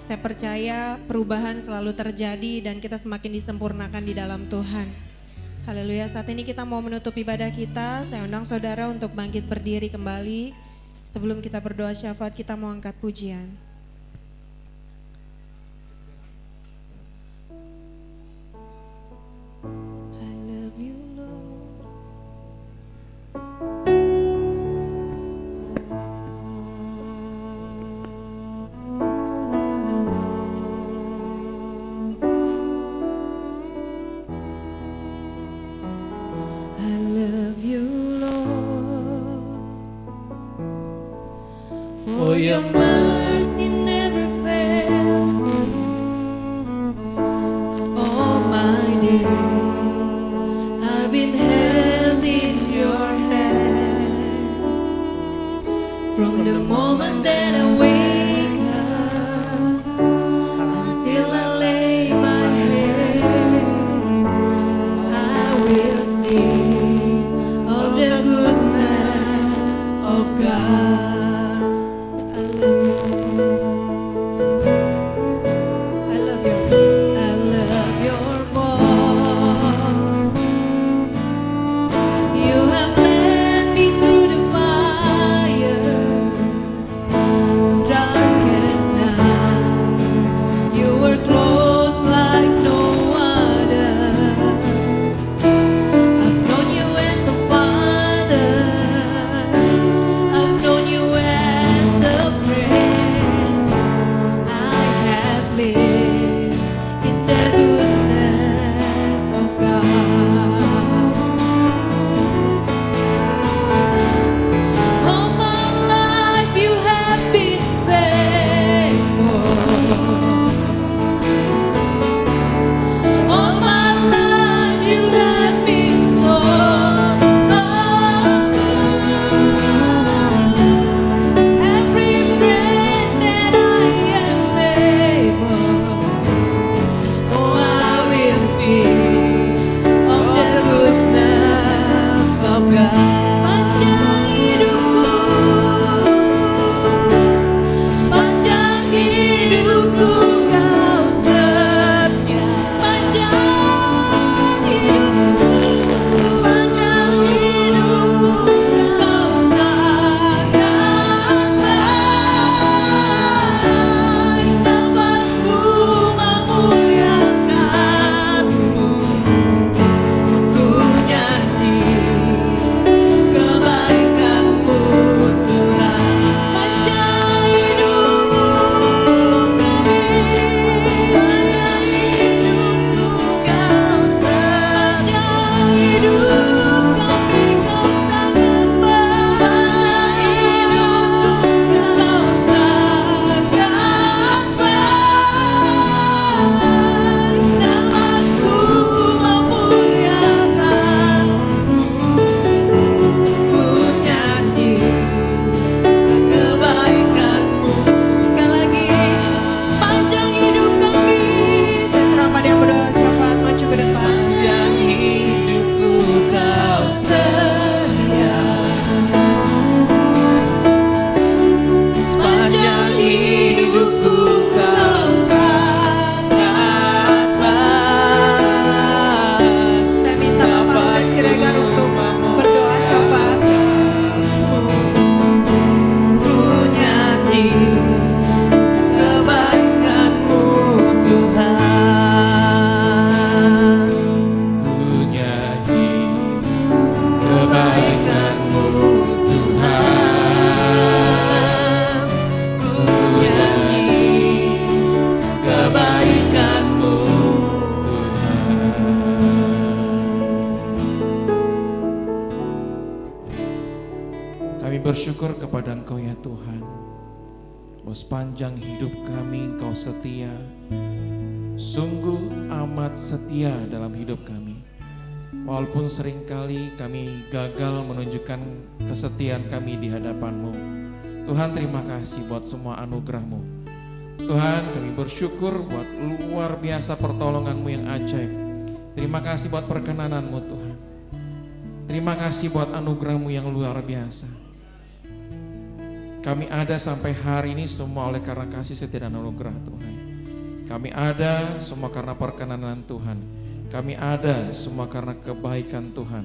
Saya percaya perubahan selalu terjadi dan kita semakin disempurnakan di dalam Tuhan. Haleluya. Saat ini kita mau menutup ibadah kita. Saya undang saudara untuk bangkit berdiri kembali. Sebelum kita berdoa syafaat, kita mau angkat pujian. I love you, Lord. I love you, Lord, for your mercy never fails me. All my days I've been held in your hand. From the moment that I wake up until I lay my head, I will sing of the goodness of God. I love you. bersyukur kepada Engkau ya Tuhan, bahwa sepanjang hidup kami Engkau setia, sungguh amat setia dalam hidup kami. Walaupun seringkali kami gagal menunjukkan kesetiaan kami di hadapan-Mu, Tuhan terima kasih buat semua anugerah-Mu. Tuhan, kami bersyukur buat luar biasa pertolongan-Mu yang ajaib. Terima kasih buat perkenanan-Mu Tuhan. Terima kasih buat anugerah-Mu yang luar biasa. Kami ada sampai hari ini semua oleh karena kasih setia dan anugerah Tuhan. Kami ada semua karena perkenanan Tuhan. Kami ada semua karena kebaikan Tuhan.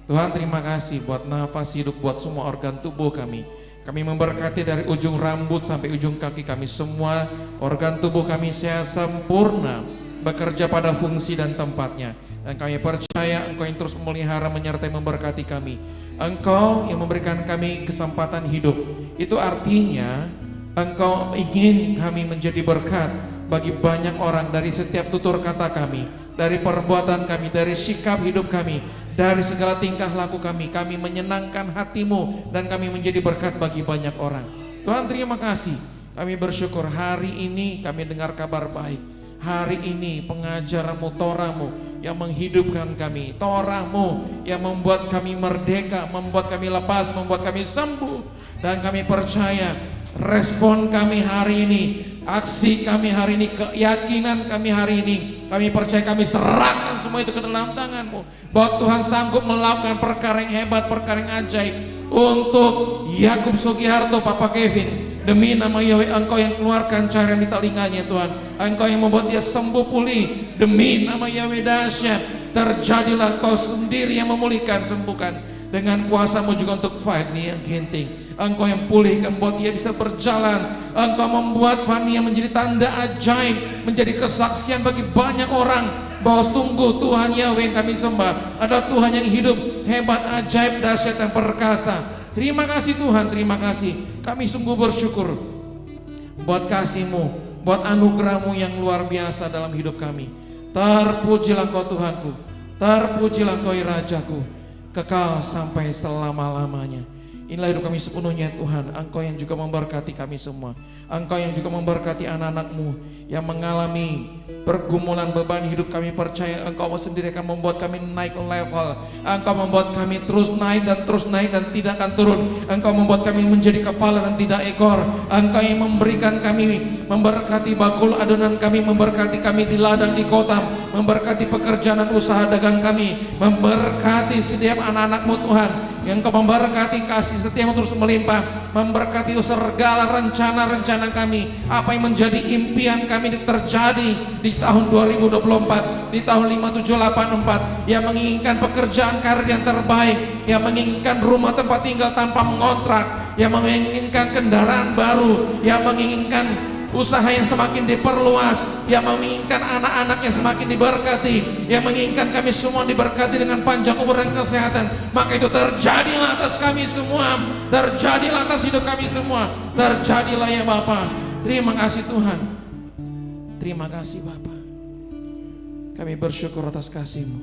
Tuhan terima kasih buat nafas hidup, buat semua organ tubuh kami. Kami memberkati dari ujung rambut sampai ujung kaki kami, semua organ tubuh kami sehat sempurna, bekerja pada fungsi dan tempatnya. Dan kami percaya Engkau yang terus memelihara, menyertai, memberkati kami. Engkau yang memberikan kami kesempatan hidup. Itu artinya Engkau ingin kami menjadi berkat bagi banyak orang dari setiap tutur kata kami, dari perbuatan kami, dari sikap hidup kami, dari segala tingkah laku kami. Kami menyenangkan hati-Mu dan kami menjadi berkat bagi banyak orang. Tuhan terima kasih. Kami bersyukur hari ini kami dengar kabar baik. Hari ini pengajaran-Mu, Torah-Mu yang menghidupkan kami, Torah-Mu yang membuat kami merdeka, membuat kami lepas, membuat kami sembuh. Dan kami percaya respon kami hari ini, aksi kami hari ini, keyakinan kami hari ini, kami percaya kami serahkan semua itu ke dalam tangan-Mu, bahwa Tuhan sanggup melakukan perkara yang hebat, perkara yang ajaib untuk Yakub Sugiharto, Papa Kevin. Demi nama Yahweh, Engkau yang keluarkan cairan di telinganya Tuhan, Engkau yang membuat dia sembuh pulih. Demi nama Yahweh dahsyat, terjadilah Engkau sendiri yang memulihkan, sembuhkan dengan kuasa-Mu juga untuk Fania Ginting. Engkau yang pulihkan, buat dia bisa berjalan. Engkau membuat Fania menjadi tanda ajaib, menjadi kesaksian bagi banyak orang bahwa tunggu Tuhan Yahweh yang kami sembah ada Tuhan yang hidup, hebat, ajaib, dahsyat, dan perkasa. Terima kasih Tuhan, terima kasih. Kami sungguh bersyukur buat kasih-Mu, buat anugerah-Mu yang luar biasa dalam hidup kami. Terpujilah Engkau Tuhanku, terpujilah Engkau Rajaku, kekal sampai selama-lamanya. Inilah hidup kami sepenuhnya Tuhan. Engkau yang juga memberkati kami semua. Engkau yang juga memberkati anak-anak-Mu yang mengalami pergumulan beban hidup. Kami percaya Engkau sendiri akan membuat kami naik level. Engkau membuat kami terus naik dan tidak akan turun. Engkau membuat kami menjadi kepala dan tidak ekor. Engkau yang memberikan kami, memberkati bakul adonan kami, memberkati kami di ladang, di kota, memberkati pekerjaan dan usaha dagang kami, memberkati setiap anak-anak-Mu Tuhan. Yang Engkau memberkati, kasih setiamu terus melimpah, memberkati segala rencana-rencana kami. Apa yang menjadi impian kami terjadi di tahun 2024, di tahun 5784, yang menginginkan pekerjaan karir yang terbaik, yang menginginkan rumah tempat tinggal tanpa mengontrak, yang menginginkan kendaraan baru, yang menginginkan usaha yang semakin diperluas, yang menginginkan anak-anak yang semakin diberkati, yang menginginkan kami semua diberkati dengan panjang umur dan kesehatan. Maka itu terjadilah atas kami semua, terjadilah atas hidup kami semua, terjadilah ya Bapa. Terima kasih Tuhan, terima kasih Bapa. Kami bersyukur atas kasih-Mu.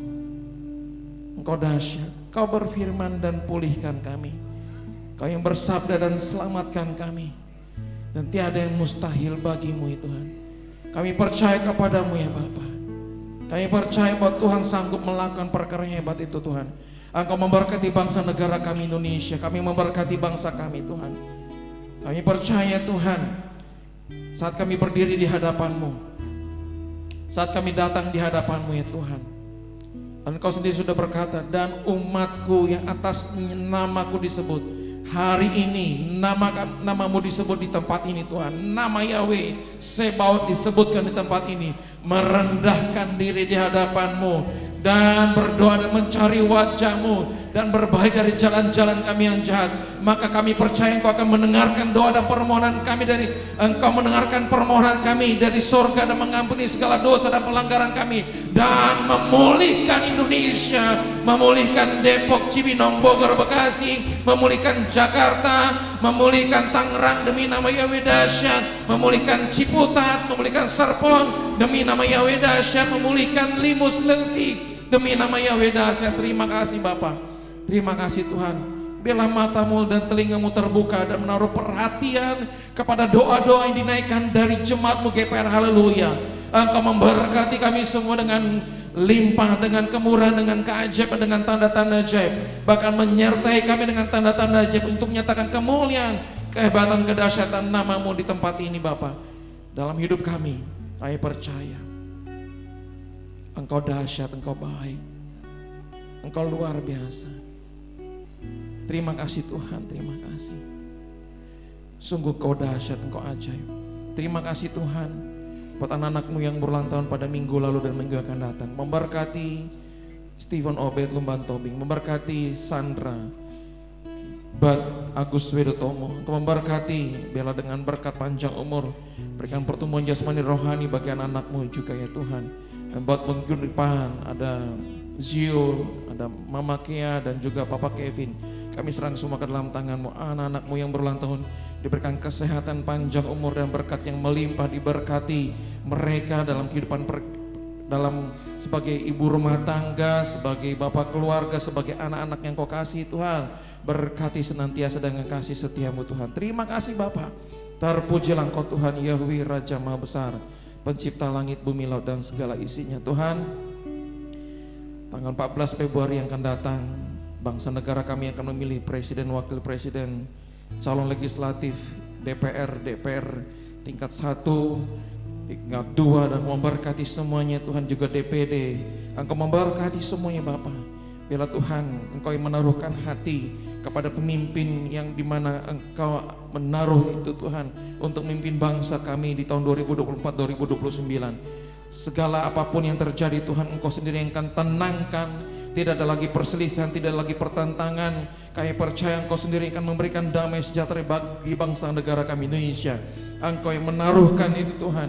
Engkau dahsyat, Engkau berfirman dan pulihkan kami. Engkau yang bersabda dan selamatkan kami. Dan tiada yang mustahil bagi-Mu ya Tuhan. Kami percaya kepada-Mu ya Bapa. Kami percaya bahwa Tuhan sanggup melakukan perkara yang hebat itu Tuhan. Engkau memberkati bangsa negara kami Indonesia. Kami memberkati bangsa kami Tuhan. Kami percaya Tuhan, saat kami berdiri di hadapan-Mu, saat kami datang di hadapan-Mu ya Tuhan, dan Engkau sendiri sudah berkata, dan umatku yang atas namaku disebut, hari ini namamu disebut di tempat ini Tuhan. Nama Yahweh Sebaot disebutkan di tempat ini, merendahkan diri di hadapan-Mu dan berdoa dan mencari wajah-Mu dan berbalik dari jalan-jalan kami yang jahat. Maka kami percaya Engkau akan mendengarkan doa dan permohonan kami, dari Engkau mendengarkan permohonan kami dari surga dan mengampuni segala dosa dan pelanggaran kami, dan memulihkan Indonesia, memulihkan Depok, Cibinong, Bogor, Bekasi, memulihkan Jakarta, memulihkan Tangerang demi nama Yahweh dahsyat, memulihkan Ciputat, memulihkan Serpong demi nama Yahweh dahsyat, memulihkan Limus, Lengsi demi nama Yahweh dahsyat. Terima kasih Bapa, terima kasih Tuhan. Biarlah matamu dan telingamu terbuka dan menaruh perhatian kepada doa-doa yang dinaikkan dari jemaatmu GPR. Haleluya. Engkau memberkati kami semua dengan limpah, dengan kemurahan, dengan keajaiban, dengan tanda-tanda ajaib. Bahkan menyertai kami dengan tanda-tanda ajaib untuk menyatakan kemuliaan, kehebatan, kedahsyatan namamu di tempat ini Bapa. Dalam hidup kami percaya Engkau dahsyat, Engkau baik, Engkau luar biasa. Terima kasih Tuhan, terima kasih. Sungguh Engkau dahsyat, Engkau ajaib. Terima kasih Tuhan buat anak-anakmu yang berulang tahun pada minggu lalu dan minggu akan datang. Memberkati Stephen Obed Lumban Tobing, memberkati Sandra Bad Agus Wedotomo, untuk memberkati Bella dengan berkat panjang umur, berikan pertumbuhan jasmani rohani bagi anak-anakmu juga ya Tuhan. Dan buat penghidupan ada Zio, ada Mama Kia dan juga Papa Kevin, kami serahkan semua ke dalam tanganmu. Anak-anakmu yang berulang tahun diberikan kesehatan, panjang umur dan berkat yang melimpah, diberkati mereka dalam kehidupan dalam sebagai ibu rumah tangga, sebagai bapak keluarga, sebagai anak-anak yang Kau kasih Tuhan. Berkati senantiasa dengan kasih setiamu Tuhan. Terima kasih Bapa. Terpujilah Engkau Tuhan Yahweh Raja Maha Besar, pencipta langit, bumi, laut dan segala isinya. Tuhan, tanggal 14 Februari yang akan datang, bangsa negara kami akan memilih presiden, wakil presiden, calon legislatif, DPR tingkat 1, tingkat 2, dan memberkati semuanya Tuhan, juga DPD. Engkau memberkati semuanya Bapa. Bila Tuhan Engkau yang menaruhkan hati kepada pemimpin yang dimana Engkau menaruh itu Tuhan untuk memimpin bangsa kami di tahun 2024-2029. Segala apapun yang terjadi Tuhan, Engkau sendiri yang akan tenangkan. Tidak ada lagi perselisihan, tidak lagi pertentangan. Kami percaya Engkau sendiri akan memberikan damai sejahtera bagi bangsa negara kami Indonesia. Engkau yang menaruhkan itu Tuhan,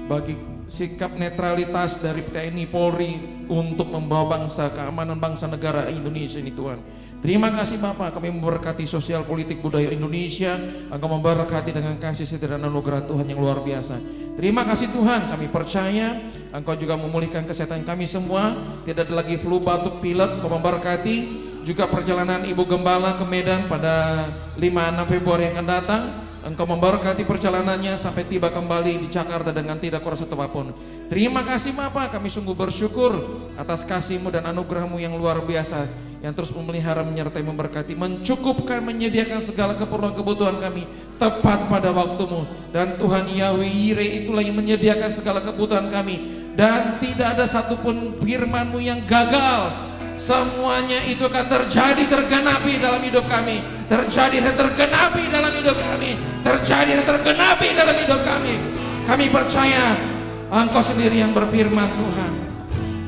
bagi sikap netralitas dari TNI Polri untuk membawa bangsa, keamanan bangsa negara Indonesia ini Tuhan. Terima kasih Bapa, kami memberkati sosial politik budaya Indonesia. Engkau memberkati dengan kasih setia dan anugerah Tuhan yang luar biasa. Terima kasih Tuhan, kami percaya Engkau juga memulihkan kesehatan kami semua. Tidak ada lagi flu, batuk, pilek. Engkau memberkati juga perjalanan Ibu Gembala ke Medan pada 5-6 Februari yang akan datang. Engkau memberkati perjalanannya sampai tiba kembali di Jakarta dengan tidak kurang satu apapun. Terima kasih Bapa, kami sungguh bersyukur atas kasih-Mu dan anugerah-Mu yang luar biasa, yang terus memelihara, menyertai, memberkati, mencukupkan, menyediakan segala keperluan kebutuhan kami tepat pada waktu-Mu. Dan Tuhan Yahweh Yireh itulah yang menyediakan segala kebutuhan kami, dan tidak ada satupun firman-Mu yang gagal. Semuanya itu akan terjadi, tergenapi dalam hidup kami. Terjadi dan tergenapi dalam hidup kami. Terjadi dan tergenapi dalam hidup kami. Kami percaya Engkau sendiri yang berfirman Tuhan.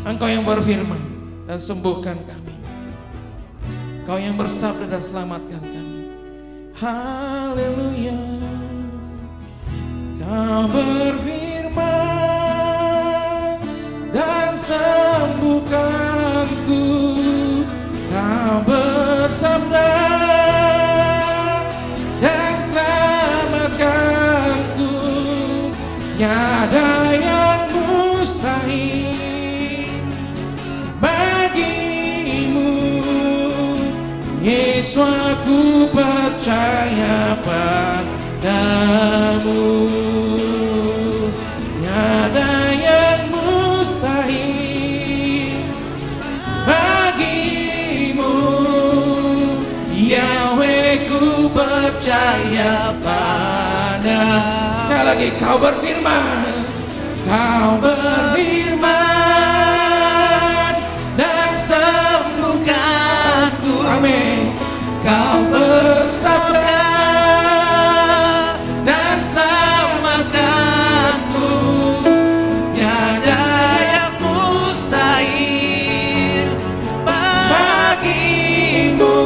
Engkau yang berfirman dan sembuhkan kami. Engkau yang bersabda dan selamatkan kami. Haleluya. Kau berfirman dan sembuhkanku. Kau bersabda dan selamatkanku. Tiada yang mustahil bagimu, Yesus, aku percaya padamu. Tiada yang mustahil bagimu, Yahweh, ku percaya padamu. Sekali lagi, Kau berfirman, Kau berfirman dan sembuhkanku. Amin. Kau bersabda dan selamatkanku. Tiada yang mustahil bagimu,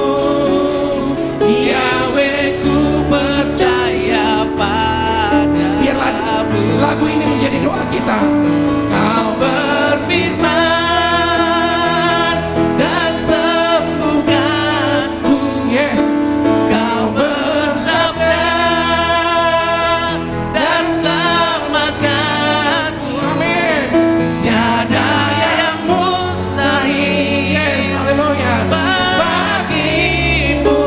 Yahweh, ku percaya padamu. Biarlah lagu ini menjadi doa kita. Kau berfirman dan sembuhkanku. Yes. Kau bersabda dan selamatkanku. Amin. Tiada yang mustahil. Yes. Haleluya. Bagimu,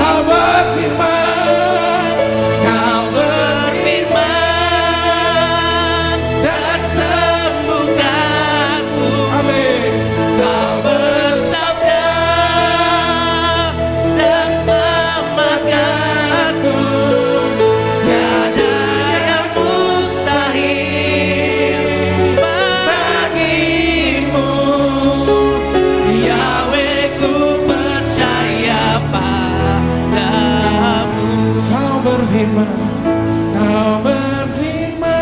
Kau berfirman, Kau berfirman dan sembuhkanku. amin. Kau bersabda dan selamatkanku. Tiada yang mustahil bagimu. Yahweh, ku percaya padamu. Kau berfirman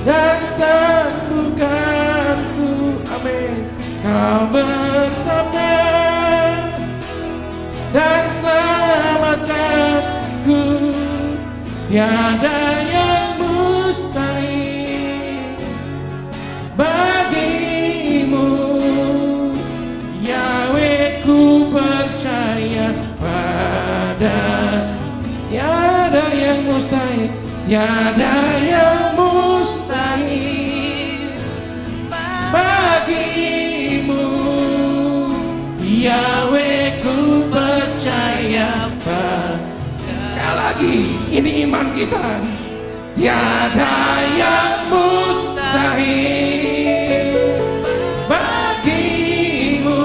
dan sembuhkanku, amin. Kau bersabda dan selamatkanku. Tiada yang mustahil bagimu. Yahweh, ku percaya pada. Tiada yang mustahil, tiada yang mustahil bagimu. Yahweh, ku percaya pada. Sekali lagi, ini iman kita. Tiada yang mustahil bagimu.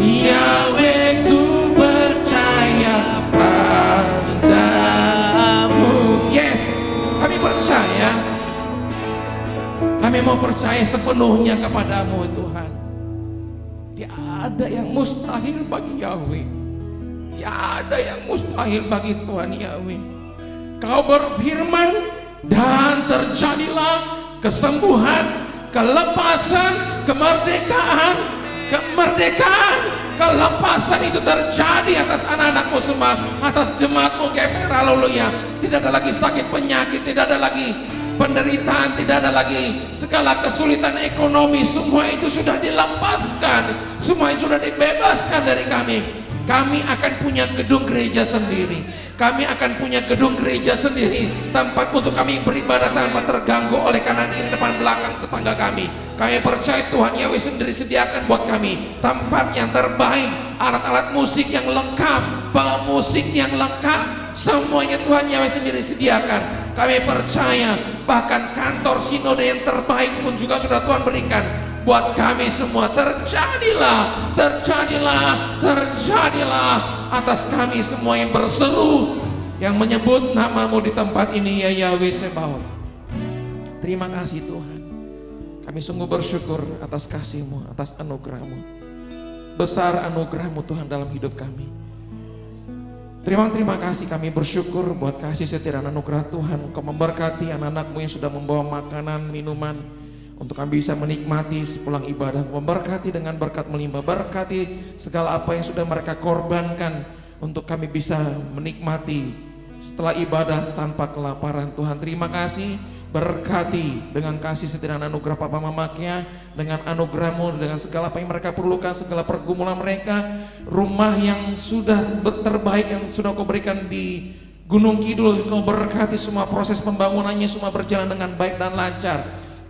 Yahweh, ku percaya padamu. Yes, kami percaya. Kami mau percaya sepenuhnya kepadamu Tuhan. Tiada yang mustahil bagi Yahweh. Tiada yang mustahil bagi Tuhan Yahweh. Kau berfirman dan terjadilah kesembuhan, kelepasan, kemerdekaan, kelepasan itu terjadi atas anak-anakmu semua, atas jemaatmu GPR. Haleluya. Tidak ada lagi sakit penyakit, tidak ada lagi penderitaan, tidak ada lagi segala kesulitan ekonomi. Semua itu sudah dilepaskan, semua itu sudah dibebaskan dari kami. Kami akan punya gedung gereja sendiri. Kami akan punya gedung gereja sendiri, tempat untuk kami beribadah tanpa terganggu oleh kanan kiri depan belakang tetangga kami. Kami percaya Tuhan Yahweh sendiri sediakan buat kami tempat yang terbaik, alat-alat musik yang lengkap, musik yang lengkap, semuanya Tuhan Yahweh sendiri sediakan. Kami percaya bahkan kantor sinode yang terbaik pun juga sudah Tuhan berikan buat kami semua. Terjadilah atas kami semua yang berseru, yang menyebut namamu di tempat ini, ya Yahweh Sebaot. Terima kasih Tuhan. Kami sungguh bersyukur atas kasih-Mu, atas anugerah-Mu. Besar anugerah-Mu Tuhan dalam hidup kami. Terima kasih, kami bersyukur buat kasih setia dan anugerah Tuhan. Kau memberkati anak-anak-Mu yang sudah membawa makanan, minuman untuk kami bisa menikmati sepulang ibadah. Memberkati dengan berkat melimpah, berkati segala apa yang sudah mereka korbankan untuk kami bisa menikmati setelah ibadah tanpa kelaparan. Tuhan terima kasih, berkati dengan kasih setia dan anugerah Papa Mamakia, dengan anugerah-Mu, dengan segala apa yang mereka perlukan, segala pergumulan mereka, rumah yang sudah terbaik yang sudah Kau berikan di Gunung Kidul, Kau berkati semua proses pembangunannya, semua berjalan dengan baik dan lancar.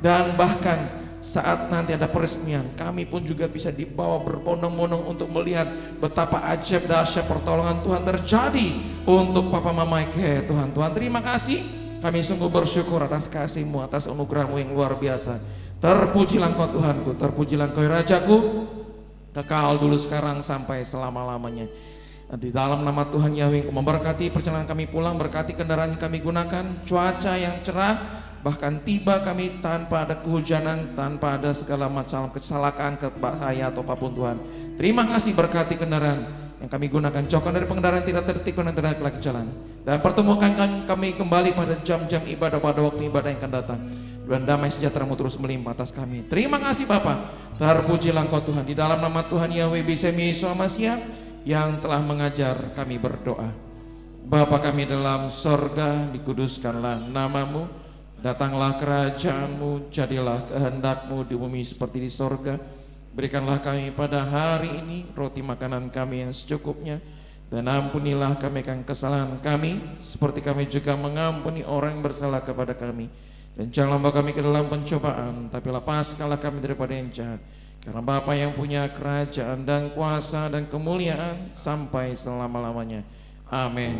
Dan bahkan saat nanti ada peresmian, kami pun juga bisa dibawa berbondong-bondong untuk melihat betapa ajaib dahsyat pertolongan Tuhan terjadi untuk Papa Mama Ike. Tuhan terima kasih. Kami sungguh bersyukur atas kasih-Mu, atas anugerah-Mu yang luar biasa. Terpujilah Engkau Tuhanku, terpujilah Engkau Rajaku, kekal dulu sekarang sampai selama-lamanya. Di dalam nama Tuhan Yahweh, memberkati perjalanan kami pulang, berkati kendaraan yang kami gunakan, cuaca yang cerah, bahkan tiba kami tanpa ada kehujanan, tanpa ada segala macam kecelakaan, bahaya atau apapun Tuhan. Terima kasih, berkati kendaraan yang kami gunakan, jauhkan dari pengendaraan tidak tertib dan tidak layak jalan, dan pertemukan kami kembali pada jam-jam ibadah, pada waktu ibadah yang akan datang, dan damai sejahtera-Mu terus melimpah atas kami. Terima kasih Bapa, terpujilah Engkau Tuhan. Di dalam nama Tuhan Yahweh Bishem Yeshua Mashiach yang telah mengajar kami berdoa. Bapa kami dalam sorga, dikuduskanlah namamu, datanglah kerajaan-Mu, jadilah kehendak-Mu di bumi seperti di sorga. Berikanlah kami pada hari ini roti makanan kami yang secukupnya, dan ampunilah kami akan kesalahan kami, seperti kami juga mengampuni orang yang bersalah kepada kami. Dan janganlah membawa kami ke dalam pencobaan, tapi lepaskanlah kami daripada yang jahat. Karena Bapa yang punya kerajaan dan kuasa dan kemuliaan sampai selama-lamanya. Amin.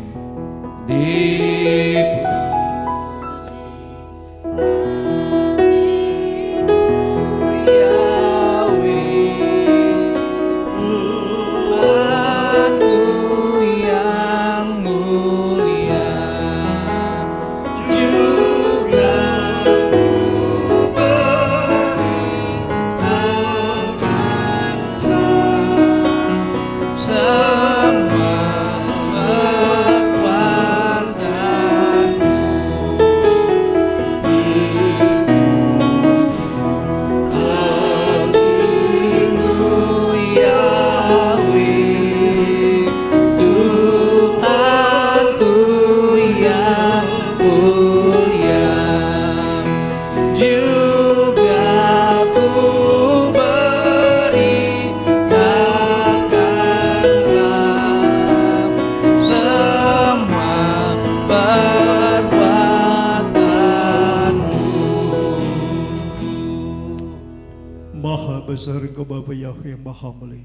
Maha besar Engkau Bapa Yahweh yang Maha Mulia.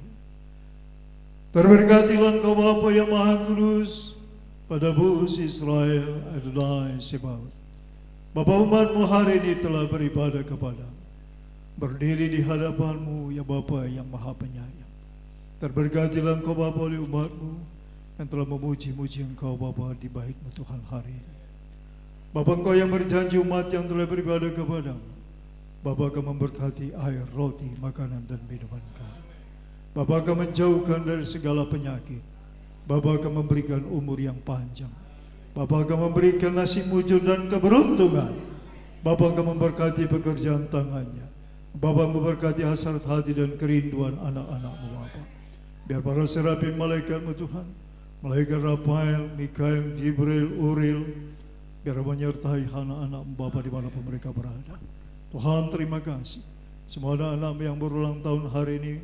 Terberkatilah Engkau Bapa yang Maha Kudus, pada bus Israel Adonai Sebaot. Bapa umat-Mu hari ini telah beribadah kepada-Mu, berdiri di hadapan-Mu ya Bapa yang Maha Penyayang. Terberkatilah Engkau Bapa oleh umat-Mu yang telah memuji-muji Engkau Bapa di bait-Mu Tuhan hari ini. Bapa Engkau yang berjanji umat yang telah beribadah kepada-Mu, Bapa akan memberkati air, roti, makanan dan minuman kami. Bapa akan menjauhkan dari segala penyakit. Bapa akan memberikan umur yang panjang. Bapa akan memberikan nasib mujur dan keberuntungan. Bapa akan memberkati pekerjaan tangannya. Bapa memberkati hasrat hati dan kerinduan anak-anak-Mu Bapa. Biar para serafim malaikat-Mu Tuhan, malaikat Rafael, Mikael, Jibril, Uril, biar menyertai anak-anak-Mu Bapa dimanapun mereka berada. Tuhan terima kasih. Semua anak-anak yang berulang tahun hari ini,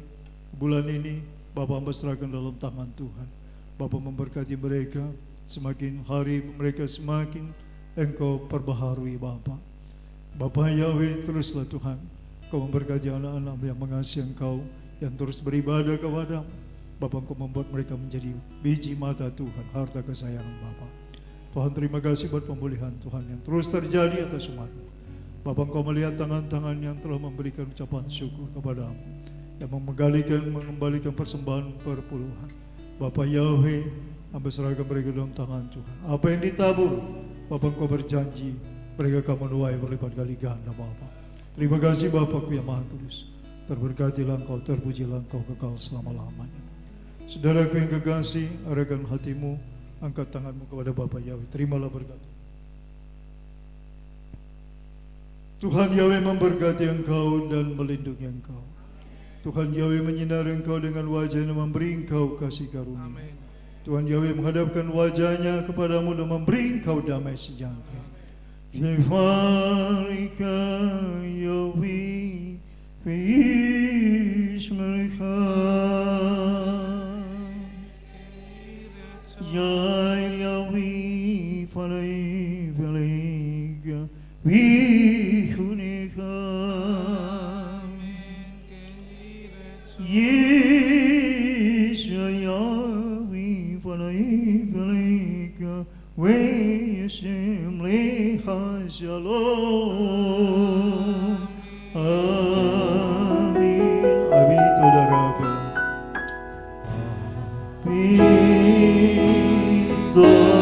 bulan ini, Bapa serahkan dalam tangan Tuhan. Bapa memberkati mereka, semakin hari mereka semakin Engkau perbaharui Bapa. Bapa Yahweh, teruslah Tuhan, Kau memberkati anak-anak yang mengasihi Engkau, yang terus beribadah kepada-Mu. Bapa Engkau membuat mereka menjadi biji mata Tuhan, harta kesayangan Bapa. Tuhan terima kasih buat pemulihan Tuhan yang terus terjadi atas umat-Mu. Bapa Engkau melihat tangan-tangan yang telah memberikan ucapan syukur kepada-Mu, yang mengembalikan persembahan perpuluhan. Bapa Yahweh, hamba serahkan mereka dalam tangan Tuhan. Apa yang ditabur, Bapa Engkau berjanji mereka akan menuai berlipat kali ganda Bapa. Terima kasih Bapa-Ku yang Maha Kudus. Terberkatilah Engkau, terpujilah Engkau kekal selama-lamanya. Saudaraku yang kekasih, arahkan hatimu, angkat tanganmu kepada Bapa Yahweh. Terimalah berkat. Tuhan Yahweh memberkati engkau dan melindungi engkau. Tuhan Yahweh menyinari engkau dengan wajah-Nya, memberi engkau kasih karunia. Amin. Tuhan Yahweh menghadapkan wajah-Nya kepadamu dan memberi engkau damai sejahtera. Yevarika Yahweh Vishmerika Yair Yahweh Falei Velega Vihunika Yeshayahweh Falei Velega Yeshem Lecha Shalom. Amin. Amin. Saudaraku. Amin.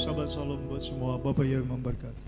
Shabbat shalom buat semua. Bapak yang memberkati.